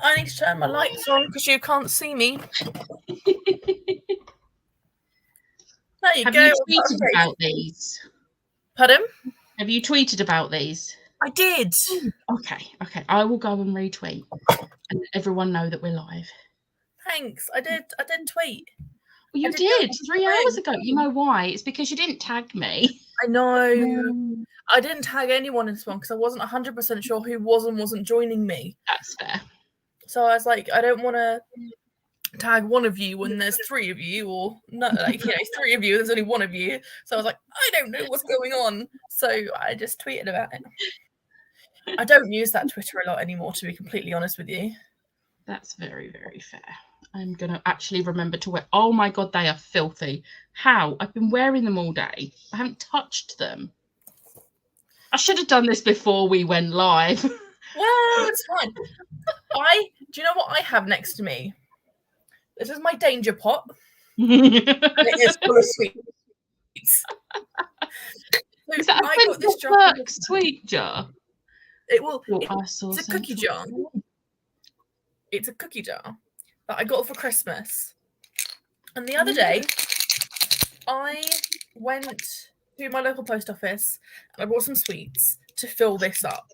I need to turn my lights on because you can't see me. There you Have go. you tweeted about these? Pardon? Have you tweeted about these? I did. Okay. I will go and retweet and let everyone know that we're live. Thanks. I did tweet. Well, you did 3 hours ago. You know why? It's because you didn't tag me. I know. I didn't tag anyone in this one because I wasn't 100% sure who was and wasn't joining me. That's fair. So I was like, I don't want to tag one of you when there's 3 of you, or no, like 3 of you, there's only 1 of you. So I was like, I don't know what's going on. So I just tweeted about it. I don't use that Twitter a lot anymore, to be completely honest with you. That's very, very fair. I'm going to actually remember to wear. Oh my God, they are filthy. How? I've been wearing them all day. I haven't touched them. I should have done this before we went live. Well, it's fine. Do you know what I have next to me? This is my danger pot. And it is full of sweets. So is that I got this jar. Sweet jar? It's a cookie jar. It's a cookie jar that I got for Christmas. And the other day, I went to my local post office and I bought some sweets to fill this up.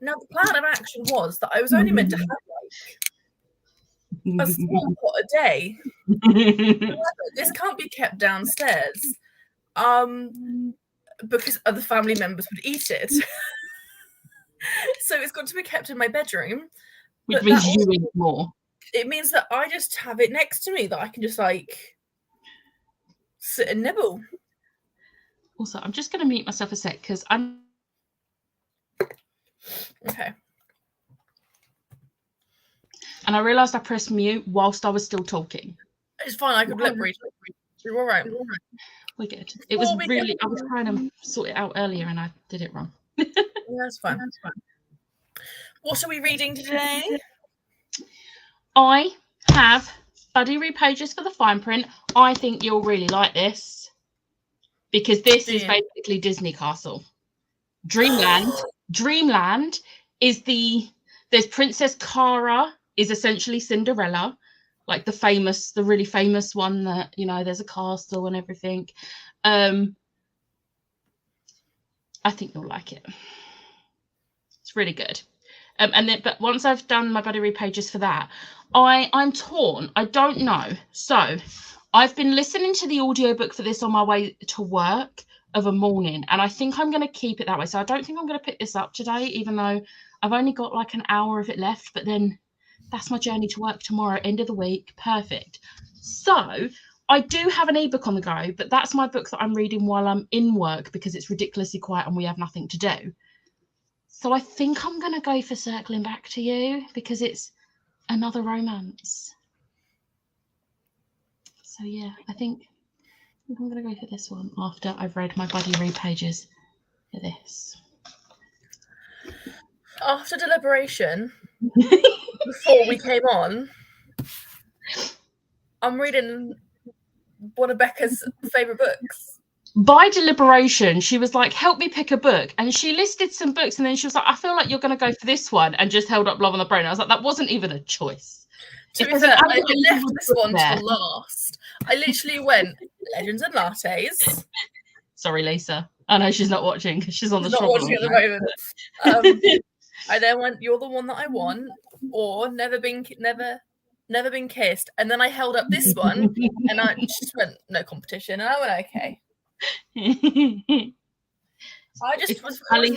Now, the plan of action was that I was only meant to have like a small pot a day. This can't be kept downstairs because other family members would eat it. So it's got to be kept in my bedroom. Which means you eat more. It means that I just have it next to me that I can just like sit and nibble. Also, I'm just going to mute myself a sec because I'm... Okay. And I realised I pressed mute whilst I was still talking. It's fine. I could lip read. You're all right. We're good. It was really... I was trying to sort it out earlier and I did it wrong. That's fine. What are we reading today? I have Buddy Read Pages for the fine print. I think you'll really like this because this is basically Disney Castle. Dreamland is there's Princess Cara is essentially Cinderella, like the really famous one that, there's a castle and everything. I think you'll like it. It's really good. But once I've done my Buddy Read Pages for that, I'm torn. I don't know. So I've been listening to the audiobook for this on my way to work of a morning, and I think I'm going to keep it that way. So I don't think I'm going to pick this up today, even though I've only got like an hour of it left, but then that's my journey to work tomorrow, end of the week. Perfect. So I do have an ebook on the go, but that's my book that I'm reading while I'm in work because it's ridiculously quiet and we have nothing to do. So I think I'm going to go for Circling Back to You because it's another romance. So yeah, I think I'm going to go for this one after I've read my Buddy Read Pages for this. After deliberation, before we came on, I'm reading one of Becca's favourite books. By deliberation, she was like, help me pick a book. And she listed some books and then she was like, I feel like you're going to go for this one, and just held up Love on the Brain. I was like, that wasn't even a choice. To be fair, I left this one to last. I literally went Legends and Lattes. Sorry, Lisa. I know she's not watching because she's on the not watching at the moment. I then went You're the One That I Want, or Never Been Kissed. And then I held up this one and I just went No Competition. And I went, okay. I just was really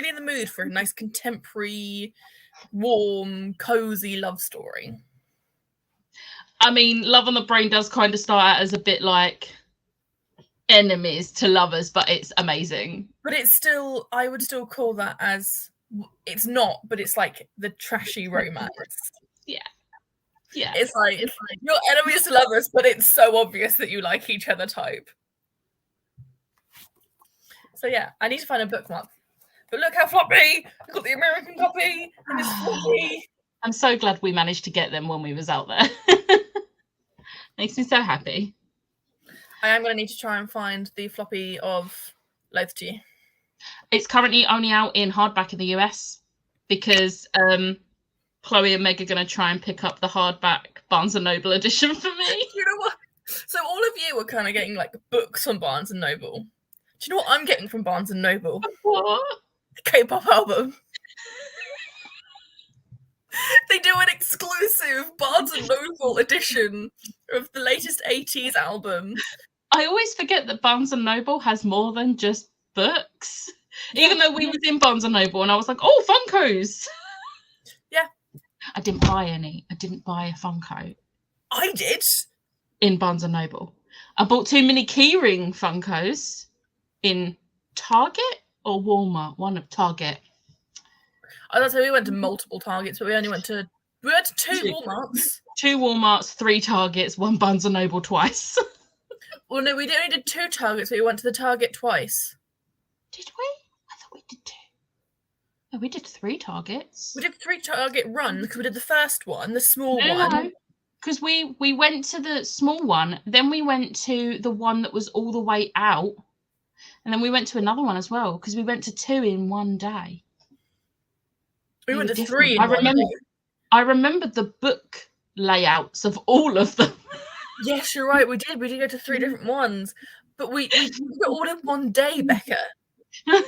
in the mood for a nice contemporary, warm, cozy love story. I mean, Love on the Brain does kind of start out as a bit like enemies to lovers, but it's amazing. But it's still, I would still call that as, it's not, but it's like the trashy romance. Yeah. It's like you're enemies to lovers, but it's so obvious that you like each other type. So yeah, I need to find a bookmark. But look how floppy! I've got the American copy, and it's floppy. I'm so glad we managed to get them when we was out there. Makes me so happy. I am going to need to try and find the floppy of Loathe to You. It's currently only out in hardback in the US because Chloe and Meg are going to try and pick up the hardback Barnes & Noble edition for me. You know what? So all of you are kind of getting like books on Barnes & Noble. Do you know what I'm getting from Barnes & Noble? What? The K-pop album. They do an exclusive Barnes & Noble edition of the latest 80s album. I always forget that Barnes & Noble has more than just books. Yeah. Even though we was in Barnes & Noble and I was like, oh, Funkos. Yeah. I didn't buy any. I didn't buy a Funko. I did. In Barnes & Noble. I bought 2 mini keyring Funkos in Target or Walmart. One of Target. I was say we went to multiple Targets, but we went to 2 Walmarts. 2 Walmarts, 3 Targets, 1 Barnes & Noble twice. Well, no, we only did 2 Targets, but we went to the Target twice. Did we? I thought we did 2. No, we did 3 Targets. We did 3 Target run because we did the first one, the small one. Because we went to the small one, then we went to the one that was all the way out, and then we went to another one as well because we went to 2 in one day. We went to 3 in I remember the book layouts of all of them. Yes, you're right. We did go to 3 different ones, but we did it all in one day, Becca. We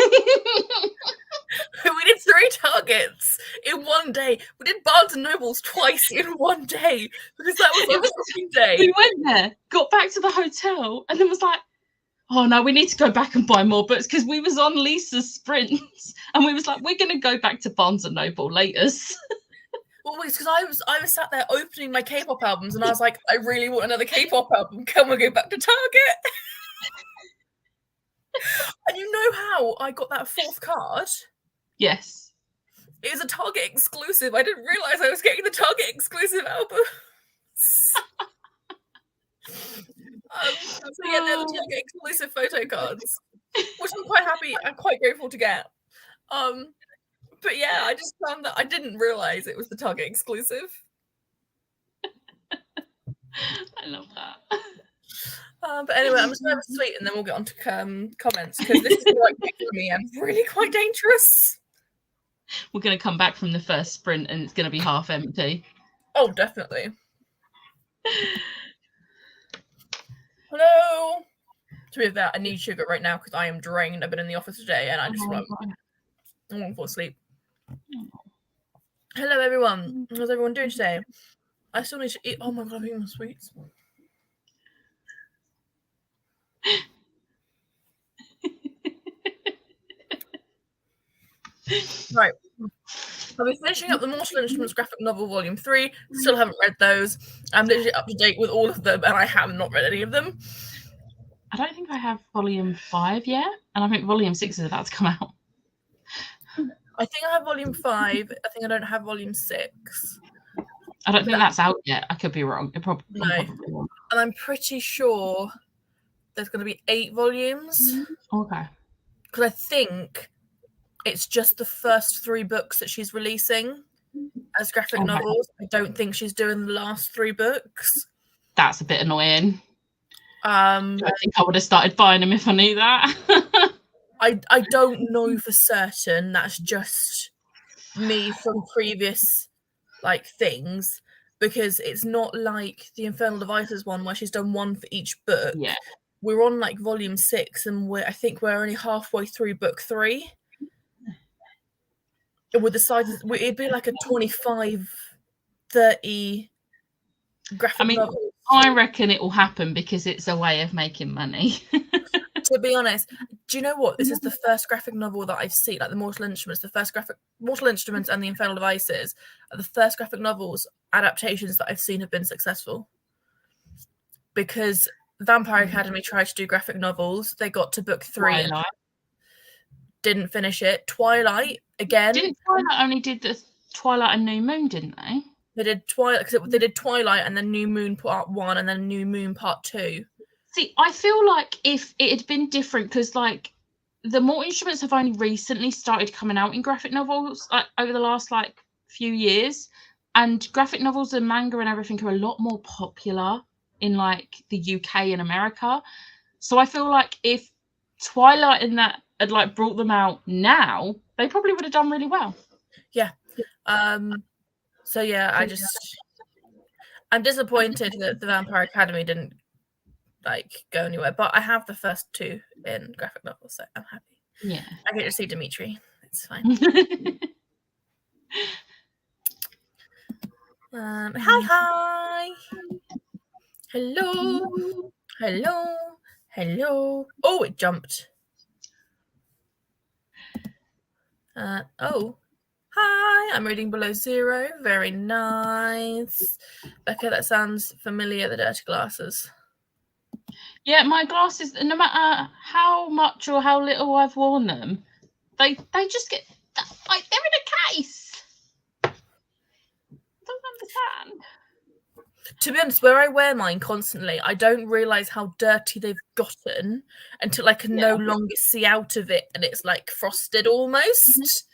did 3 Targets in one day. We did Barnes & Nobles twice in one day because that was our second day. We went there, got back to the hotel, and then was like, oh no, we need to go back and buy more books because we was on Lisa's sprints, and we was like, we're gonna go back to Barnes & Noble later. Well, because I was sat there opening my K-pop albums, and I was like, I really want another K-pop album. Can we go back to Target? And you know how I got that 4th card? Yes. It was a Target exclusive. I didn't realise I was getting the Target exclusive album. So yeah, they're the Target exclusive photo cards, which I'm quite happy. I'm quite grateful to get. But yeah, I just found that I didn't realise it was the Target exclusive. I love that. But anyway, I'm just going to have a sweet and then we'll get on to comments because this is quite big for me and really quite dangerous. We're going to come back from the first sprint and it's going to be half empty. Oh, definitely. Hello. To be fair, I need sugar right now because I am drained. I've been in the office today and I just want to fall asleep. Hello, everyone. How's everyone doing today? I still need to eat. Oh my god, I'm eating my sweets. Right. I'll be finishing up the Mortal Instruments graphic novel volume 3. Still haven't read those. I'm literally up to date with all of them, and I have not read any of them. I don't think I have volume 5 yet, and I think volume 6 is about to come out. I think I have volume 5. I think I don't have volume 6. I don't think that's out yet. I could be wrong. Probably wrong. And I'm pretty sure there's going to be 8 volumes. Okay. Because I think it's just the first 3 books that she's releasing as graphic novels. I don't think she's doing the last 3 books. That's a bit annoying. I think I would have started buying them if I knew that. I don't know for certain. That's just me from previous things, because it's not like the Infernal Devices one where she's done 1 for each book. Yeah. We're on volume 6 and I think we're only halfway through book 3. With the sizes, it'd be like a 25, 30 graphic novel. I reckon it will happen because it's a way of making money. To be honest, do you know what? This is the first graphic novel that I've seen, like the Mortal Instruments, Mortal Instruments and the Infernal Devices are the first graphic novels adaptations that I've seen have been successful. Because Vampire Academy tried to do graphic novels. They got to book 3 and didn't finish it. Twilight, again. Didn't Twilight only did the Twilight and New Moon, didn't they? They did Twilight, because they did Twilight and then New Moon Part 1 and then New Moon Part 2. See, I feel like if it had been different, because the Mortal Instruments have only recently started coming out in graphic novels over the last few years, and graphic novels and manga and everything are a lot more popular in the UK and America. So I feel like if Twilight and that had like brought them out now, they probably would have done really well. Yeah. So yeah, I'm disappointed that the Vampire Academy didn't like go anywhere, but I have the first 2 in graphic novels, so I'm happy. Yeah. I get to see Dimitri. It's fine. Hi. Hello. Oh, it jumped. Oh. Hi, I'm reading Below Zero. Very nice. Becca, that sounds familiar, the dirty glasses. Yeah, my glasses, no matter how much or how little I've worn them, they just get, like, they're in a case. I don't understand. To be honest, where I wear mine constantly, I don't realise how dirty they've gotten until I can no longer see out of it and it's like frosted almost.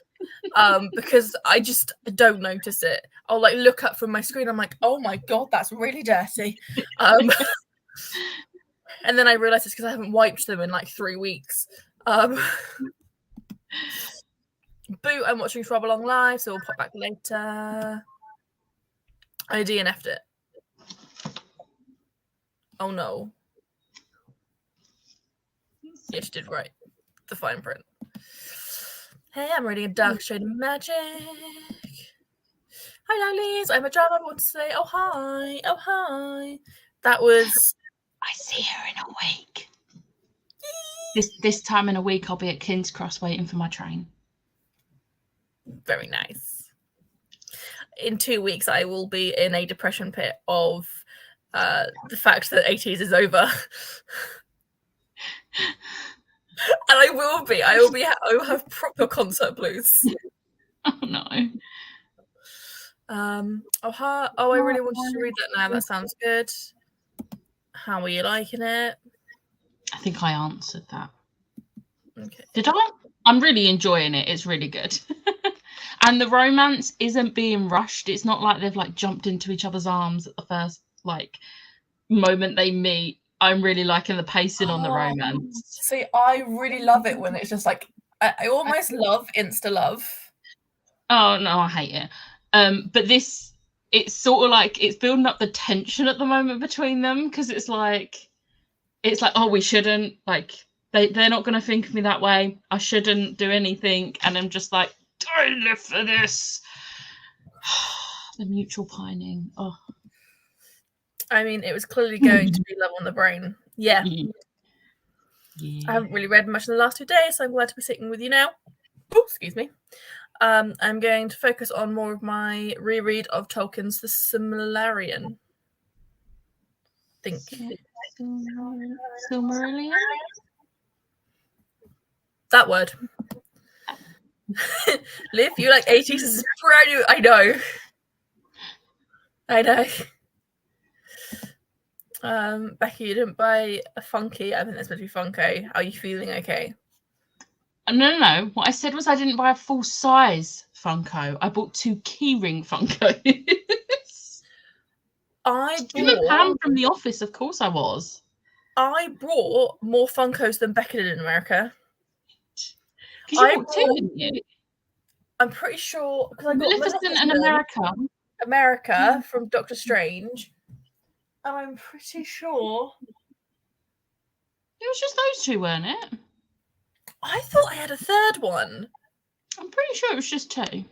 Because I just don't notice it. I'll like look up from my screen, I'm like, oh my god, that's really dirty. And then I realise it's because I haven't wiped them in like 3 weeks. Boo, I'm watching Trouble Along Live, so we'll pop back later. I DNF'd it. Oh no. Yeah, she did right. The fine print. Hey, I'm reading A Dark Shade of Magic. Hi, lovelies. I'm a drama. I want to say, oh hi. That was. I see her in a week. This time in a week, I'll be at King's Cross waiting for my train. Very nice. In 2 weeks, I will be in a depression pit of the fact that 80s is over. And I will be. I will have proper concert blues. Oh no. I really wanted to read that now. That sounds good. How are you liking it? I think I answered that. Okay. Did I? I'm really enjoying it. It's really good. And the romance isn't being rushed. It's not like they've like jumped into each other's arms at the first like moment they meet. I'm really liking the pacing on the romance. See, I really love it when it's just like I almost love insta love. Oh no, I hate it. But this, it's sort of like it's building up the tension at the moment between them because it's like oh, we shouldn't, like they're not going to think of me that way. I shouldn't do anything, and I'm just like, I live for this. The mutual pining. Oh. I mean, it was clearly going to be love on the brain. Yeah. I haven't really read much in the last 2 days, so I'm glad to be sitting with you now. Oh, excuse me. I'm going to focus on more of my reread of Tolkien's The Silmarillion. Silmarillion? That word. Liv, you like 80s? This is brand new. I know. Becky, you didn't buy a Funky. I think that's meant to be Funko. Are you feeling okay? No. What I said was I didn't buy a full size Funko. I bought 2 keyring Funkos. I bought Pam from the office. Of course, I was. I bought more Funkos than Becca did in America. Because you bought 2, didn't you? I'm pretty sure because I got Maleficent and America from Doctor Strange. And I'm pretty sure it was just those 2, weren't it? I thought I had a third one. I'm pretty sure it was just 2.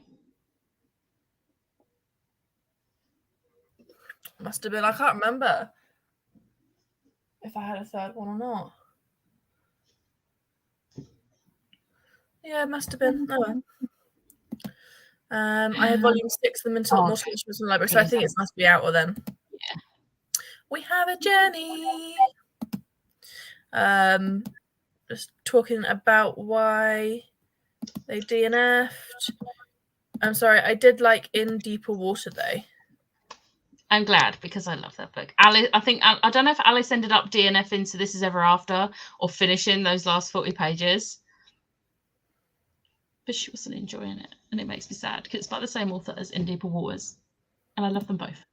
Must have been. I can't remember if I had a third one or not. Yeah, it must have been. Oh. I had volume 6 of the Mortal Instruments in the library, so I think it must be out of them. Yeah. We have a Jenny. Just talking about why they DNF'd. I'm sorry, I did like In Deeper Water though. I'm glad because I love that book. Alice, I don't know if Alice ended up DNFing So This Is Ever After or finishing those last 40 pages. But she wasn't enjoying it, and it makes me sad because it's by the same author as In Deeper Waters, and I love them both.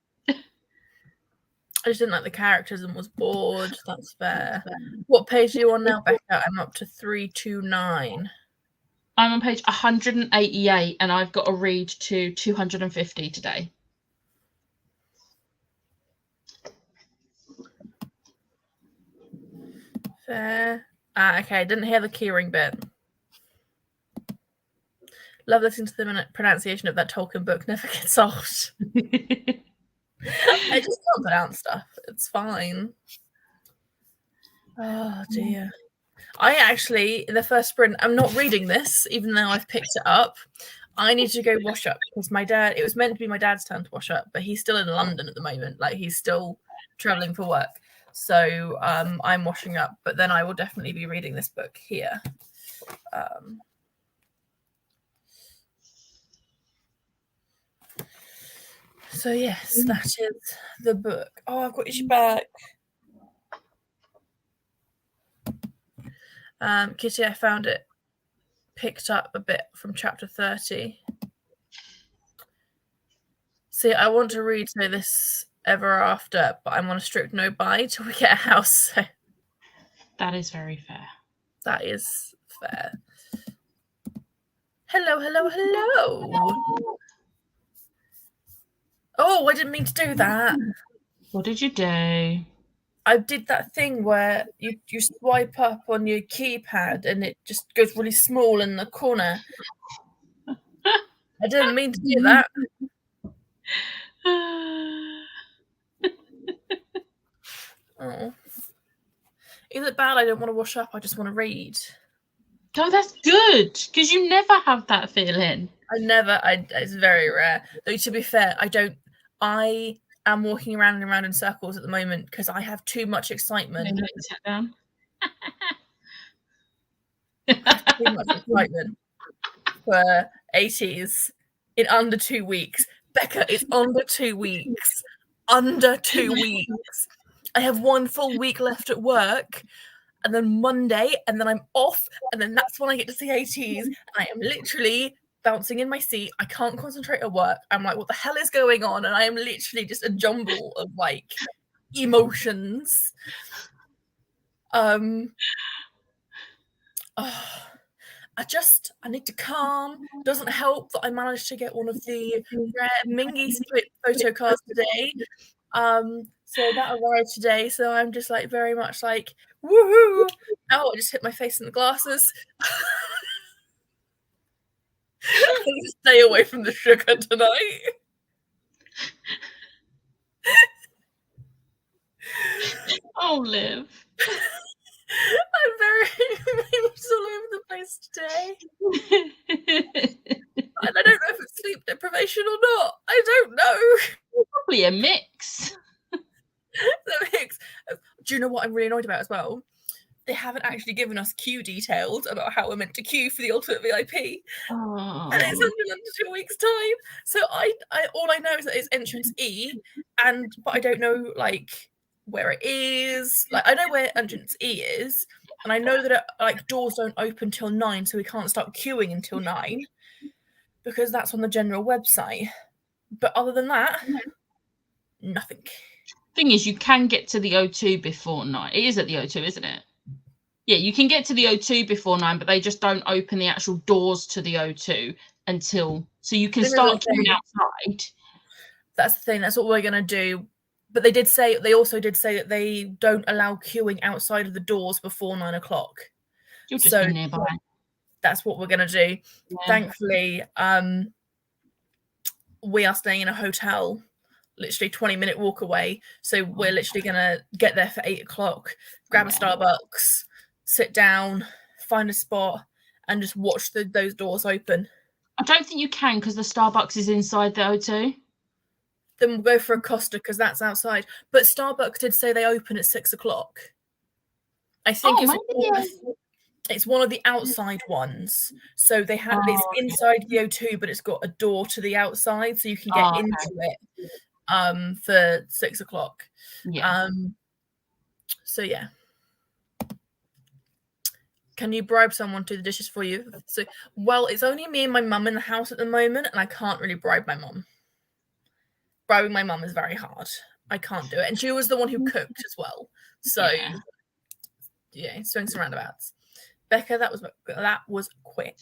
I just didn't like the characters and was bored. That's fair. What page are you on now, Becca? I'm up to 329. I'm on page 188 and I've got to read to 250 today. Fair. Okay, didn't hear the keyring bit. Love listening to the pronunciation of that Tolkien book. Never gets old. I just can't pronounce stuff. It's fine. Oh dear. I actually, in the first sprint, I'm not reading this, even though I've picked it up. I need to go wash up because my dad, it was meant to be my dad's turn to wash up, but he's still in London at the moment. Like, he's still traveling for work. So I'm washing up, but then I will definitely be reading this book here. So yes, that is the book. Oh, I've got your back. Kitty, I found it picked up a bit from chapter 30. See, I want to read So This Ever After, but I'm on a strict no buy till we get a house. So that is very fair. That is fair. Hello, hello, hello. Oh, I didn't mean to do that. What did you do? I did that thing where you swipe up on your keypad and it just goes really small in the corner. I didn't mean to do that. Oh. Is it bad I don't want to wash up? I just want to read. Oh, that's good, because you never have that feeling. It's very rare. Though, to be fair, I am walking around and around in circles at the moment because I have too much excitement. Sit down. Too much excitement for 80s in under 2 weeks. Becca, it's under 2 weeks. Under 2 weeks. I have 1 full week left at work, and then Monday, and then I'm off, and then that's when I get to see 80s. And I am literally bouncing in my seat. I can't concentrate at work. I'm like, what the hell is going on? And I am literally just a jumble of like emotions. I need to calm. Doesn't help that I managed to get one of the rare Mingy split photo cards today. So that arrived today. So I'm just like very much like, woohoo! Oh, I just hit my face in the glasses. Stay away from the sugar tonight. Oh, Liv. I'm very much all over the place today. And I don't know if it's sleep deprivation or not. I don't know. Probably a mix. The mix. Do you know what I'm really annoyed about as well? They haven't actually given us queue details about how we're meant to queue for the Ultimate VIP. Oh. And it's under 2 weeks' time. So I all I know is that it's entrance E, but I don't know like where it is. Like, I know where entrance E is, and I know that doors don't open till 9, so we can't start queuing until 9 because that's on the general website. But other than that, nothing. Thing is, you can get to the O2 before 9. It is at the O2, isn't it? Yeah, you can get to the O2 before 9, but they just don't open the actual doors to the O2 until, so you can start queuing outside. That's the thing. That's what we're gonna do. But they also did say that they don't allow queuing outside of the doors before 9 o'clock. You'll just be nearby. That's what we're gonna do. Yeah. Thankfully, we are staying in a hotel, literally 20-minute walk away. So we're literally gonna get there for 8 o'clock, grab a Starbucks, sit down, find a spot, and just watch those doors open. I don't think you can because the Starbucks is inside the O2. Then we'll go for a Costa because that's outside. But Starbucks did say they open at 6 o'clock. I think it's one of the outside ones. So they have it's inside the O2, but it's got a door to the outside, so you can get into it for 6 o'clock. Yeah. So yeah. Can you bribe someone to do the dishes for you? So, well, it's only me and my mum in the house at the moment, and I can't really bribe my mum. Bribing my mum is very hard. I can't do it. And she was the one who cooked as well. So yeah, swings and roundabouts. Becca, that was quick.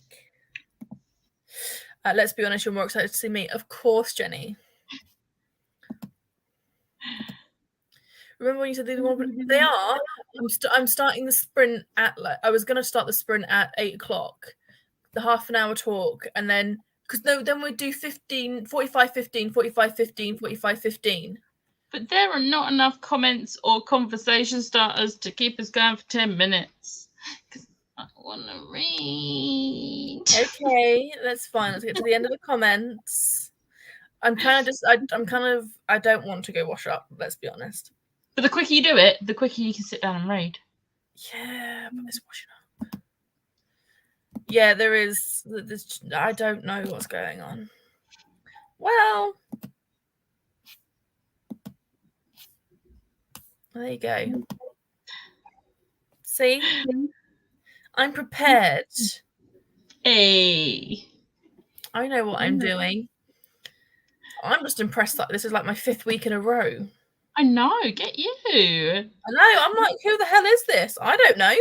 Let's be honest, you're more excited to see me. Of course, Jenny. Remember when you said they are? I'm starting the sprint at, I was going to start the sprint at 8 o'clock, the half an hour talk, and then, then we'd do 15, 45, 15, 45, 15, 45, 15. But there are not enough comments or conversation starters to keep us going for 10 minutes. Because I want to read. Okay, that's fine. Let's get to the end of the comments. I don't want to go wash up, let's be honest. But the quicker you do it, the quicker you can sit down and read. Yeah, but it's washing up. Yeah, there is. I don't know what's going on. Well, there you go. See? I'm prepared. Hey. I know what I'm doing. I'm just impressed that this is like my 5th week in a row. I know, get you. I know, I'm like, who the hell is this? I don't know.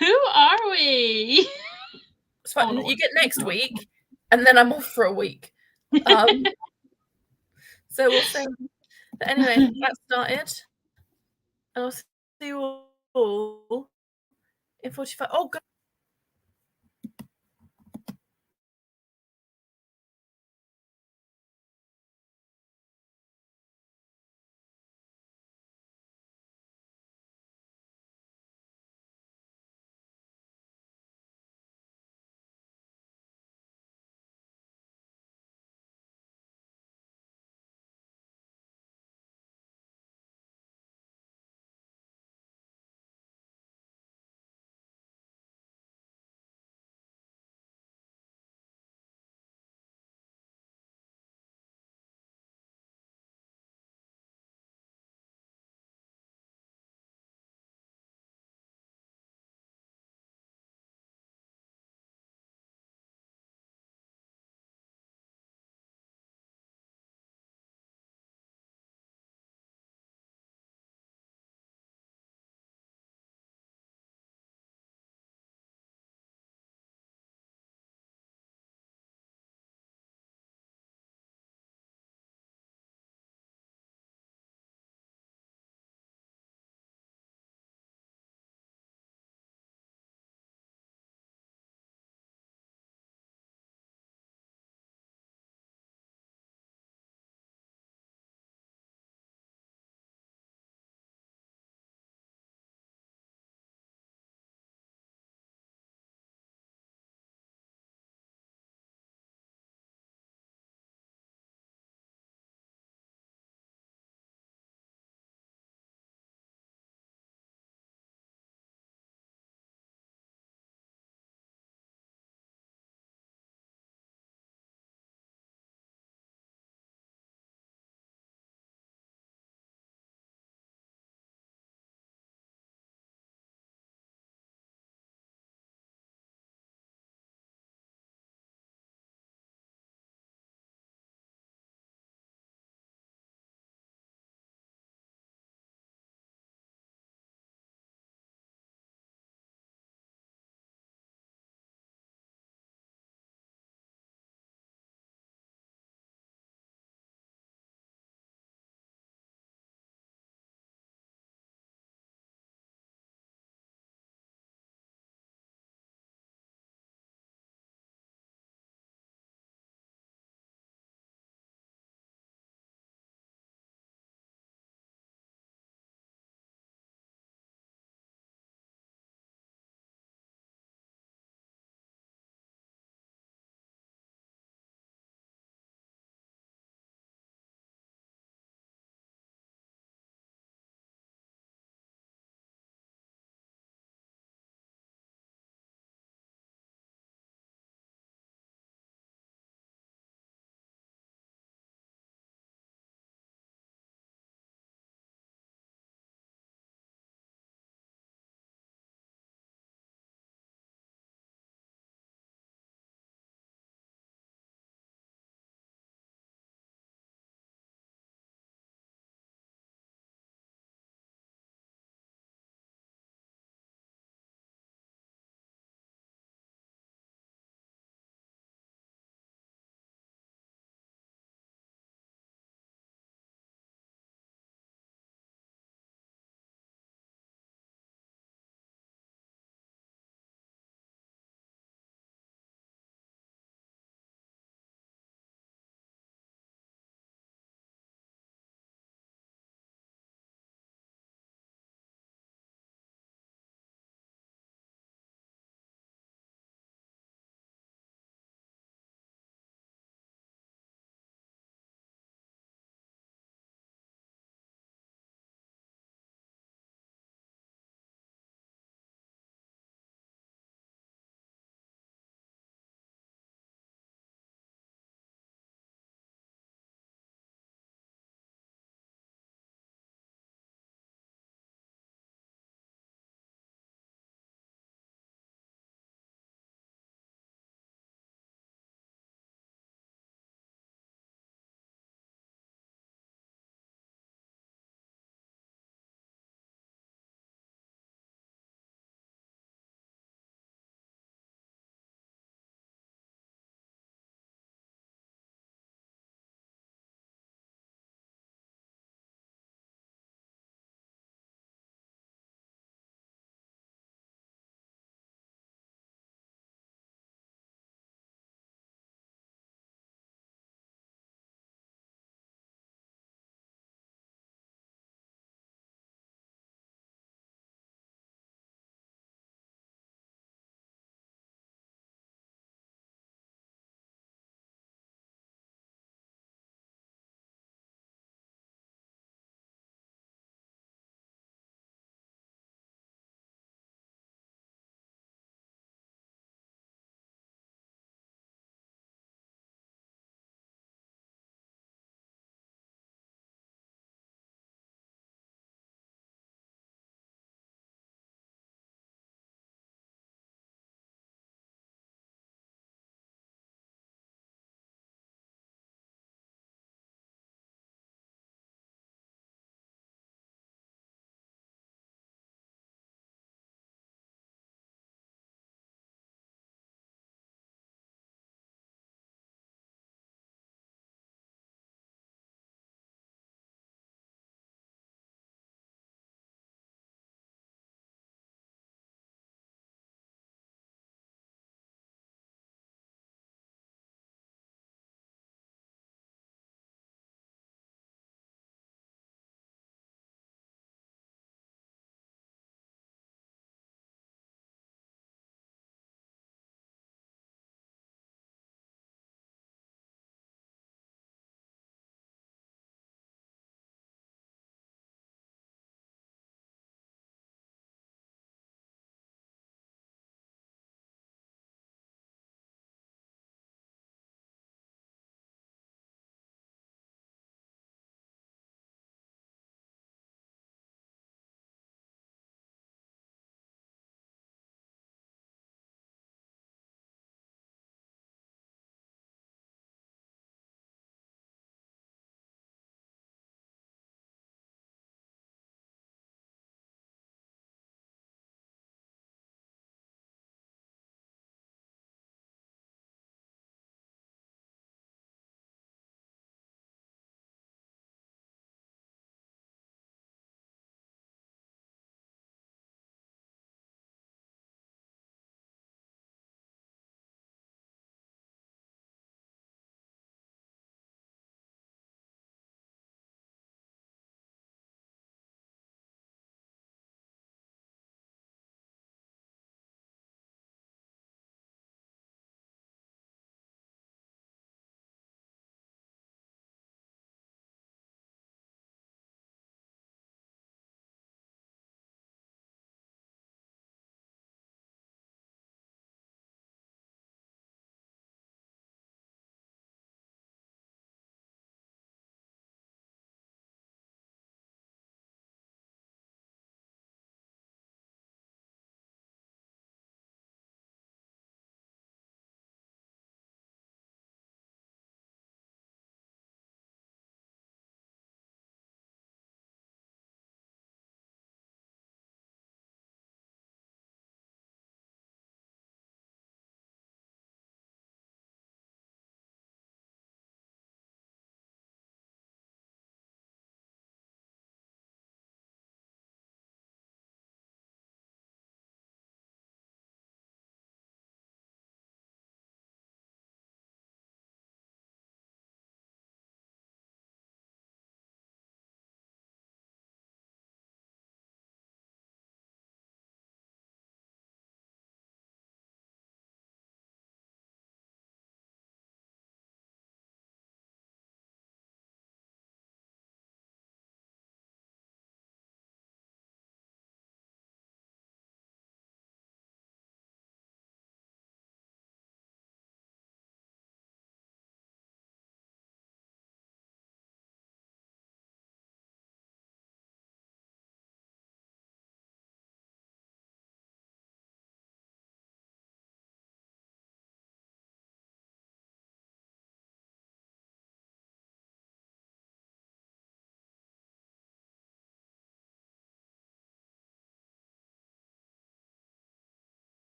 Who are we? It's fine. You get next week, and then I'm off for a week. So we'll see. But anyway, that started. And I'll see you all in 45. Oh, God.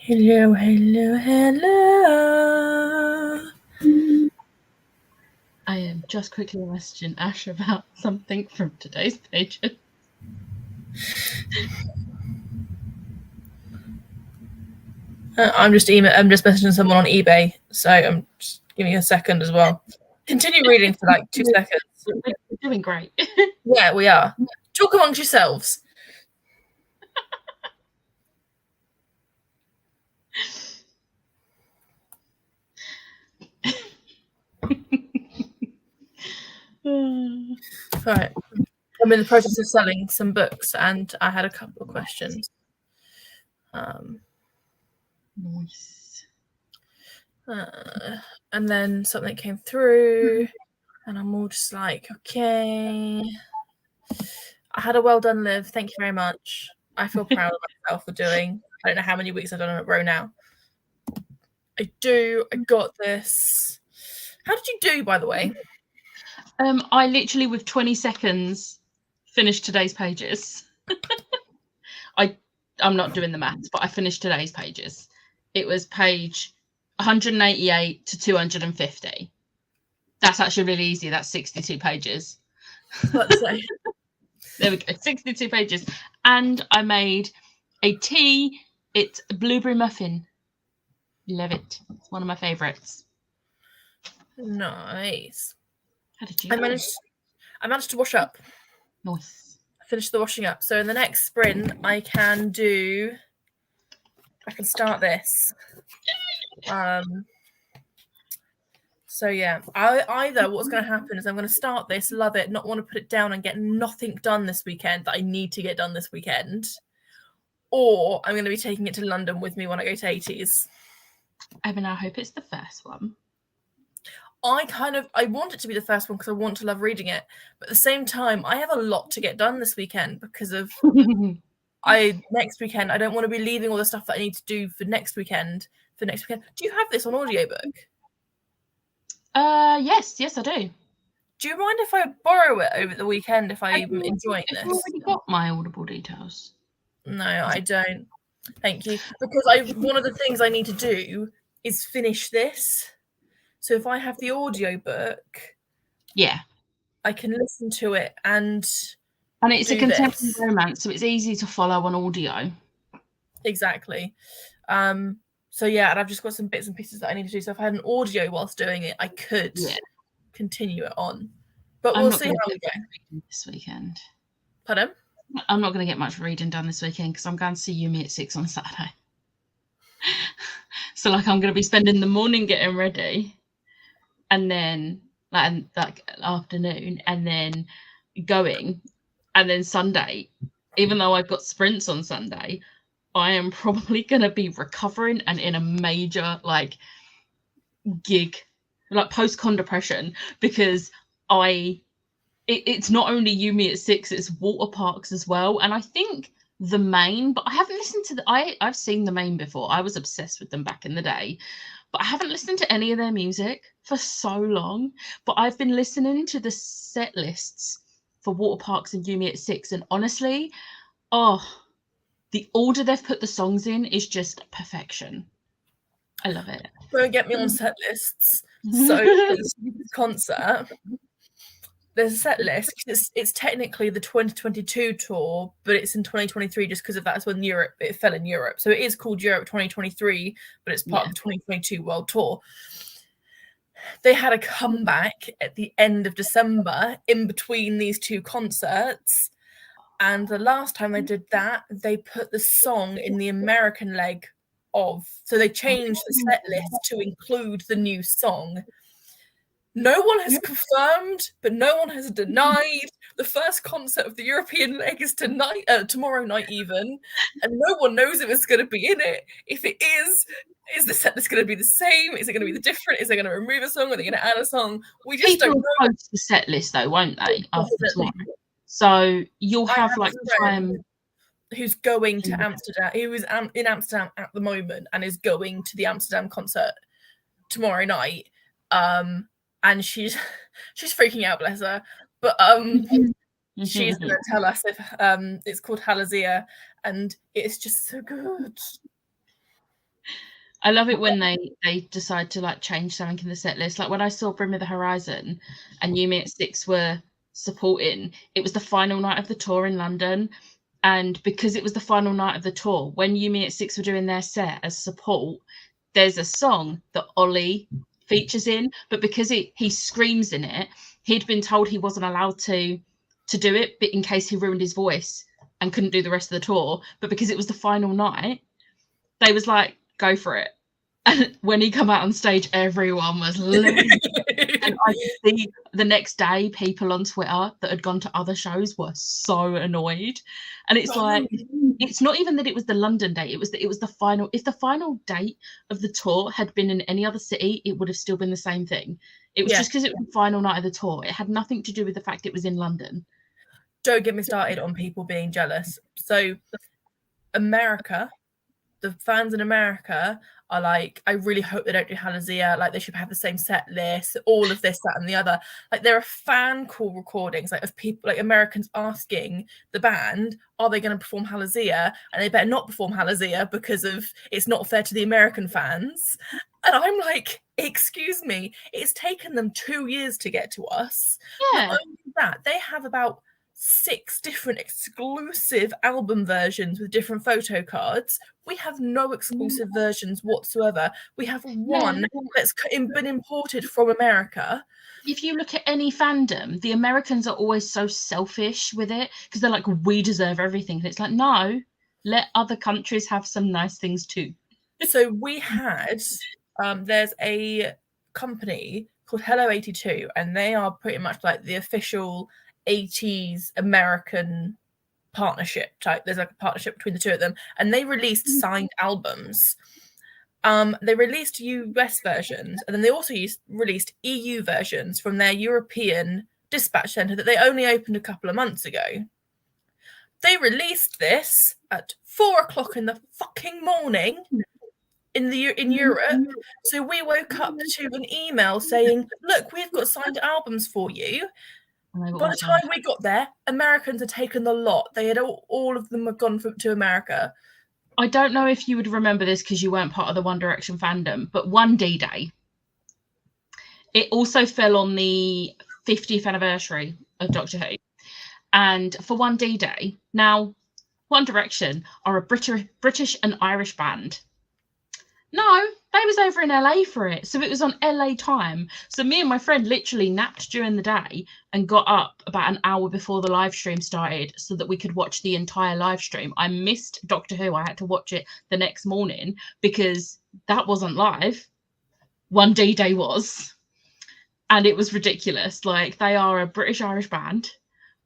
Hello, hello, hello. I am just quickly messaging Ash about something from today's pages. I'm just messaging someone on eBay, so I'm just giving you a second as well. Continue reading for like 2 seconds. We're doing great. Yeah, we are. Talk amongst yourselves. Right. I'm in the process of selling some books, and I had a couple of questions. Nice. And then something came through, and I'm all just like, okay. I had a well done, Liv. Thank you very much. I feel proud of myself for doing. I don't know how many weeks I've done in a row now. I do. I got this. How did you do, by the way? I literally, with 20 seconds, finished today's pages. I'm not doing the maths, but I finished today's pages. It was page 188 to 250. That's actually really easy. That's 62 pages. Let's say. There we go, 62 pages. And I made a tea. It's a blueberry muffin. Love it. It's one of my favorites. Nice. How did you I managed to wash up. Nice. I finished the washing up. So in the next sprint, I can start this. So yeah, either what's going to happen is I'm going to start this, love it, not want to put it down and get nothing done this weekend that I need to get done this weekend, or I'm going to be taking it to London with me when I go to 80s. I mean, I hope it's the first one. I want it to be the first one because I want to love reading it, but at the same time, I have a lot to get done this weekend because of next weekend. I don't want to be leaving all the stuff that I need to do for next weekend. Do you have this on audiobook? Yes, I do. Do you mind if I borrow it over the weekend if I'm enjoying this? Have you already got my Audible details? No, I don't. Thank you. Because one of the things I need to do is finish this. So if I have the audiobook, yeah, I can listen to it and it's a contemporary romance, so it's easy to follow on audio. Exactly. So yeah, and I've just got some bits and pieces that I need to do. So if I had an audio whilst doing it, I could continue it on. But we'll see how we go this weekend. Pardon? I'm not going to get much reading done this weekend because I'm going to see Yumi at 6 on Saturday. So like I'm going to be spending the morning getting ready, and then like afternoon, and then going, and then Sunday, even though I've got sprints on Sunday, I am probably going to be recovering and in a major like gig, like post-con depression, because it's not only Yumi at 6, it's Water Parks as well. And I think the main, but I haven't listened to I've seen the main before. I was obsessed with them back in the day, but I haven't listened to any of their music for so long. But I've been listening to the set lists for Water Parks and Yumi at 6, and honestly, the order they've put the songs in is just perfection. I love it. Don't get me on set lists. So for this concert, there's a set list. It's technically the 2022 tour, but it's in 2023 just because of that's when it fell in Europe. So it is called Europe 2023, but it's part of the 2022 World Tour. They had a comeback at the end of December in between these two concerts. And the last time they did that, they put the song in the American leg so they changed the set list to include the new song. No one has confirmed, but no one has denied. The first concert of the European leg is tomorrow night even, and no one knows if it's going to be in it. If it is the set list going to be the same? Is it going to be different? Is they going to remove a song? Are they going to add a song? We just don't know. Post the set list though, won't they? After tomorrow, so you'll have like time. Who's going to Amsterdam? Who is in Amsterdam at the moment and is going to the Amsterdam concert tomorrow night. And she's freaking out, bless her. But she's going to tell us if it's called Halazia, and it's just so good. I love it when they decide to like change something in the set list. Like when I saw Brim of the Horizon and You Me at Six were supporting, it was the final night of the tour in London. And because it was the final night of the tour, when You Me at Six were doing their set as support, there's a song that Ollie features in, but because he screams in it, he'd been told he wasn't allowed to do it, but in case he ruined his voice and couldn't do the rest of the tour. But because it was the final night, they was like, go for it. And when he come out on stage, everyone was living. And I could see the next day people on Twitter that had gone to other shows were so annoyed. And it's like, it's not even that it was the London date, it was the final. If the final date of the tour had been in any other city, it would have still been the same thing. It was just because it was the final night of the tour. It had nothing to do with the fact it was in London. Don't get me started on people being jealous. So America, the fans in America are like, I really hope they don't do Halazia. Like, they should have the same set list, all of this, that, and the other. Like, there are fan call recordings, like, of people, like, Americans asking the band, are they going to perform Halazia? And they better not perform Halazia because of it's not fair to the American fans. And I'm like, excuse me, it's taken them 2 years to get to us. Yeah. Not only that, they have about 6 different exclusive album versions with different photo cards. We have no exclusive versions whatsoever. We have one that's been imported from America. If you look at any fandom, the Americans are always so selfish with it because they're like, we deserve everything. And it's like, no, let other countries have some nice things too. So we had, there's a company called Hello 82, and they are pretty much like the official 80s American partnership type. There's like a partnership between the two of them, and they released signed albums. They released US versions, and then they also released EU versions from their European dispatch center that they only opened a couple of months ago. They released this at 4:00 in the fucking morning in Europe. So we woke up to an email saying, look, we've got signed albums for you. By the time we got there, Americans had taken the lot. They had all of them had gone to America. I don't know if you would remember this because you weren't part of the One Direction fandom, but One D-Day, it also fell on the 50th anniversary of Doctor Who. And for One D-Day, now One Direction are a British and Irish band. No, they was over in LA for it. So it was on LA time. So me and my friend literally napped during the day and got up about an hour before the live stream started so that we could watch the entire live stream. I missed Doctor Who. I had to watch it the next morning because that wasn't live. One D-Day was. And it was ridiculous. Like, they are a British Irish band.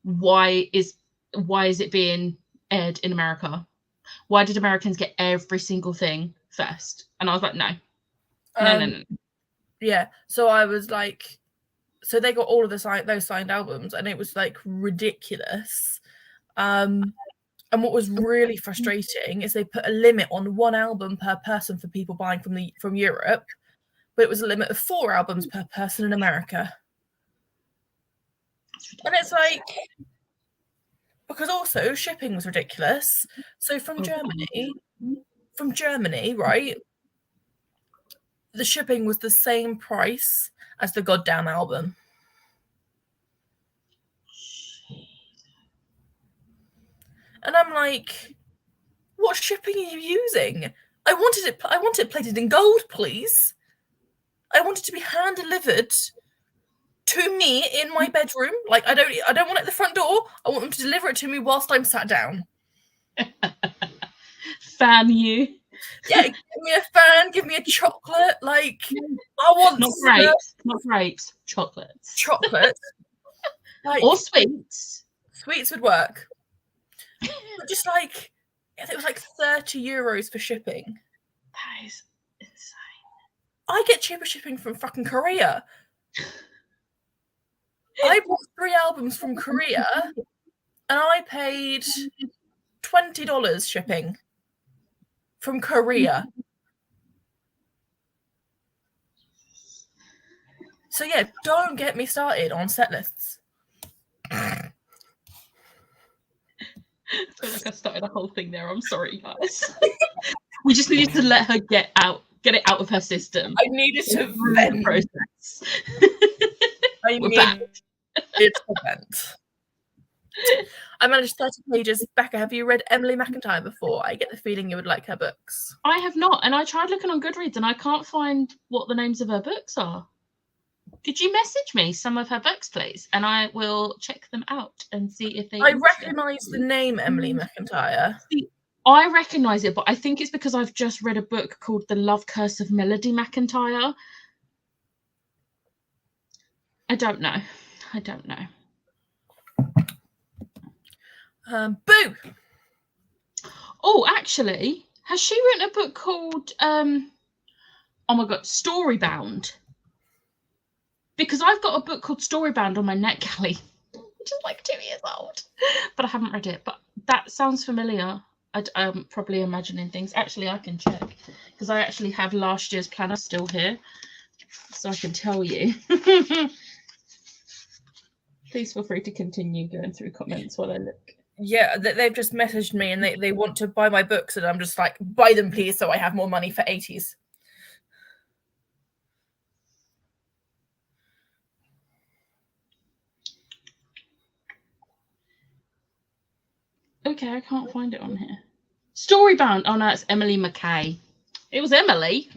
Why is it being aired in America? Why did Americans get every single thing first? And I was like, no. Yeah, so I was like, so they got all of those signed albums, and it was like ridiculous. And what was really frustrating is they put a limit on 1 album per person for people buying from Europe, but it was a limit of 4 albums per person in America. And it's like, because also shipping was ridiculous. So from Germany, right? The shipping was the same price as the goddamn album. And I'm like, what shipping are you using? I wanted it plated in gold, please. I want it to be hand delivered to me in my bedroom. Like, I don't want it at the front door. I want them to deliver it to me whilst I'm sat down. Fan you. Yeah, give me a fan, give me a chocolate. Like, I want not grapes, chocolates. Chocolates. Like, or sweets. Sweets would work. But just like, it was like €30 for shipping. That is insane. I get cheaper shipping from fucking Korea. I bought 3 albums from Korea, and I paid $20 shipping. From Korea. So yeah, don't get me started on set lists. I feel like I started a whole thing there. I'm sorry, guys. We just needed to let her get out Get it out of her system. I needed to vent. Process. I needed to vent. I managed 30 pages. Becca, have you read Emily McIntyre before? I get the feeling you would like her books. I have not, and I tried looking on Goodreads and I can't find what the names of her books are. Could you message me some of her books, please? And I will check them out and see if they... I recognise the name Emily McIntyre. I recognise it, but I think it's because I've just read a book called The Love Curse of Melody McIntyre. I don't know. Boo! Oh, actually, has she written a book called, oh my God, Storybound? Because I've got a book called Storybound on my NetGalley, which is like 2 years old, but I haven't read it. But that sounds familiar. I'm probably imagining things. Actually, I can check because I actually have last year's planner still here, so I can tell you. Please feel free to continue going through comments while I look. Yeah, they've just messaged me and they want to buy my books, and I'm just like, buy them, please, so I have more money for 80s. Okay, I can't find it on here. Storybound. Oh no, it's Emily Mackay. It was Emily.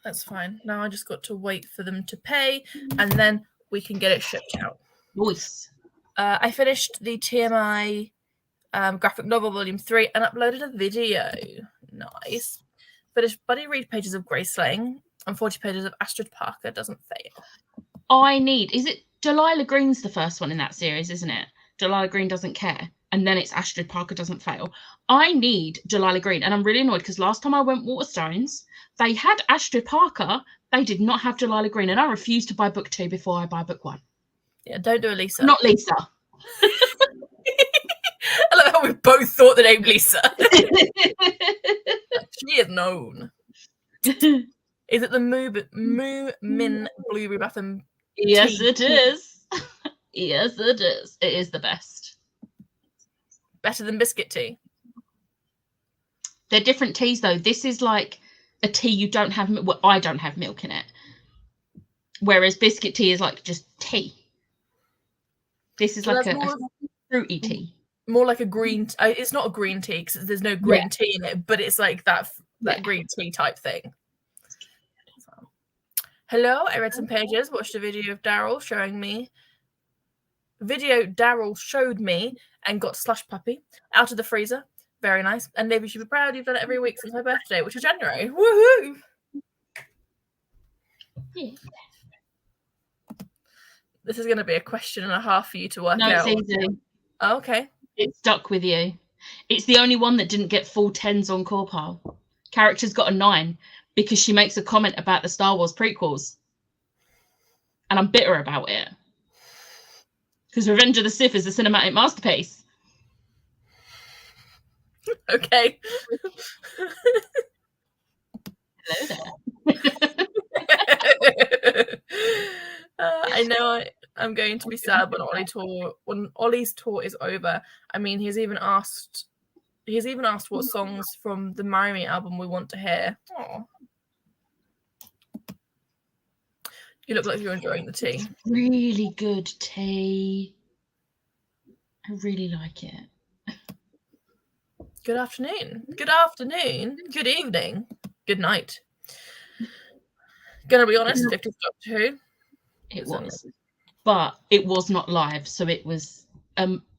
That's fine. Now I just got to wait for them to pay, and then we can get it shipped out. Nice. I finished the TMI graphic novel volume 3 and uploaded a video. Nice. Finished buddy read pages of Graceling and 40 pages of Astrid Parker Doesn't Fail. Is it Delilah Green's the first one in that series, isn't it? Delilah Green Doesn't Care. And then it's Astrid Parker Doesn't Fail. I need Delilah Green. And I'm really annoyed because last time I went Waterstones, they had Astrid Parker. They did not have Delilah Green. And I refused to buy book 2 before I buy book 1. Yeah, don't do a Lisa. Not Lisa. I love how we both thought the name Lisa. She is known. Is it the Moo Min Blueberry Bath? Yes, tea? It is. Yes, it is. It is the best. Better than biscuit tea? They're different teas, though. This is like a tea you don't have... Well, I don't have milk in it. Whereas biscuit tea is like just tea. This is like a fruity tea. More like a green... it's not a green tea because there's no green tea in it, but it's like that green tea type thing. Hello, I read some pages, watched a video of Daryl showing me. Video Daryl showed me and got Slush Puppy out of the freezer. Very nice. And maybe you should be proud you've done it every week since my birthday, which is January. Woohoo! Yeah. This is going to be a question and a half for you to work out. No, it's easy. Oh, okay. It stuck with you. It's the only one that didn't get full 10s on Core Pile. Character's got a 9 because she makes a comment about the Star Wars prequels. And I'm bitter about it. Because Revenge of the Sith is a cinematic masterpiece. Okay. Hello there. I know I'm going to be sad when Ollie's tour is over. I mean, he's even asked what songs from the Marry Me album we want to hear. Aww. You look like you're enjoying the tea. Really good tea. I really like it. Good afternoon. Good afternoon. Good evening. Good night. Gonna be honest, 50th Doctor Who. It was. But it was not live, so it was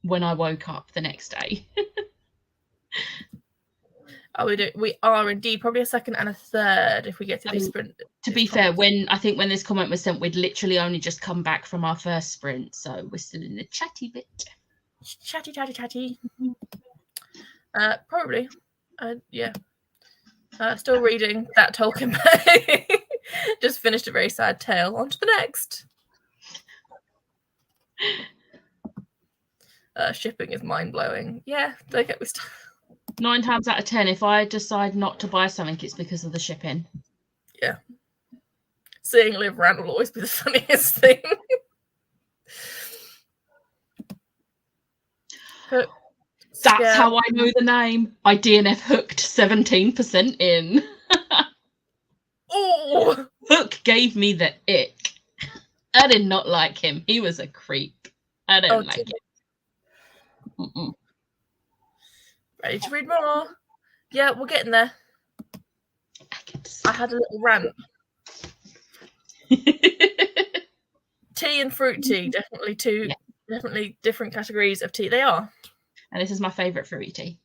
when I woke up the next day. Oh, we are indeed probably a second and a third if we get to this sprint. To be fair, when this comment was sent, we'd literally only just come back from our first sprint, so we're still in the chatty bit. Chatty. Probably. Yeah. Still reading that Tolkien book. Just finished a very sad tale. On to the next. Shipping is mind-blowing. Yeah, don't get me started. 9 times out of 10, if I decide not to buy something, it's because of the shipping. Yeah. Seeing Liv rant will always be the funniest thing. That's how I know the name. I DNF hooked 17% in. Oh, Hook gave me the ick. I did not like him. He was a creep. I don't like him. Mm-mm. Ready to read more? Yeah, we're getting there. I had a little rant. Tea and fruit tea, definitely definitely different categories of tea. They are. And this is my favourite fruity tea.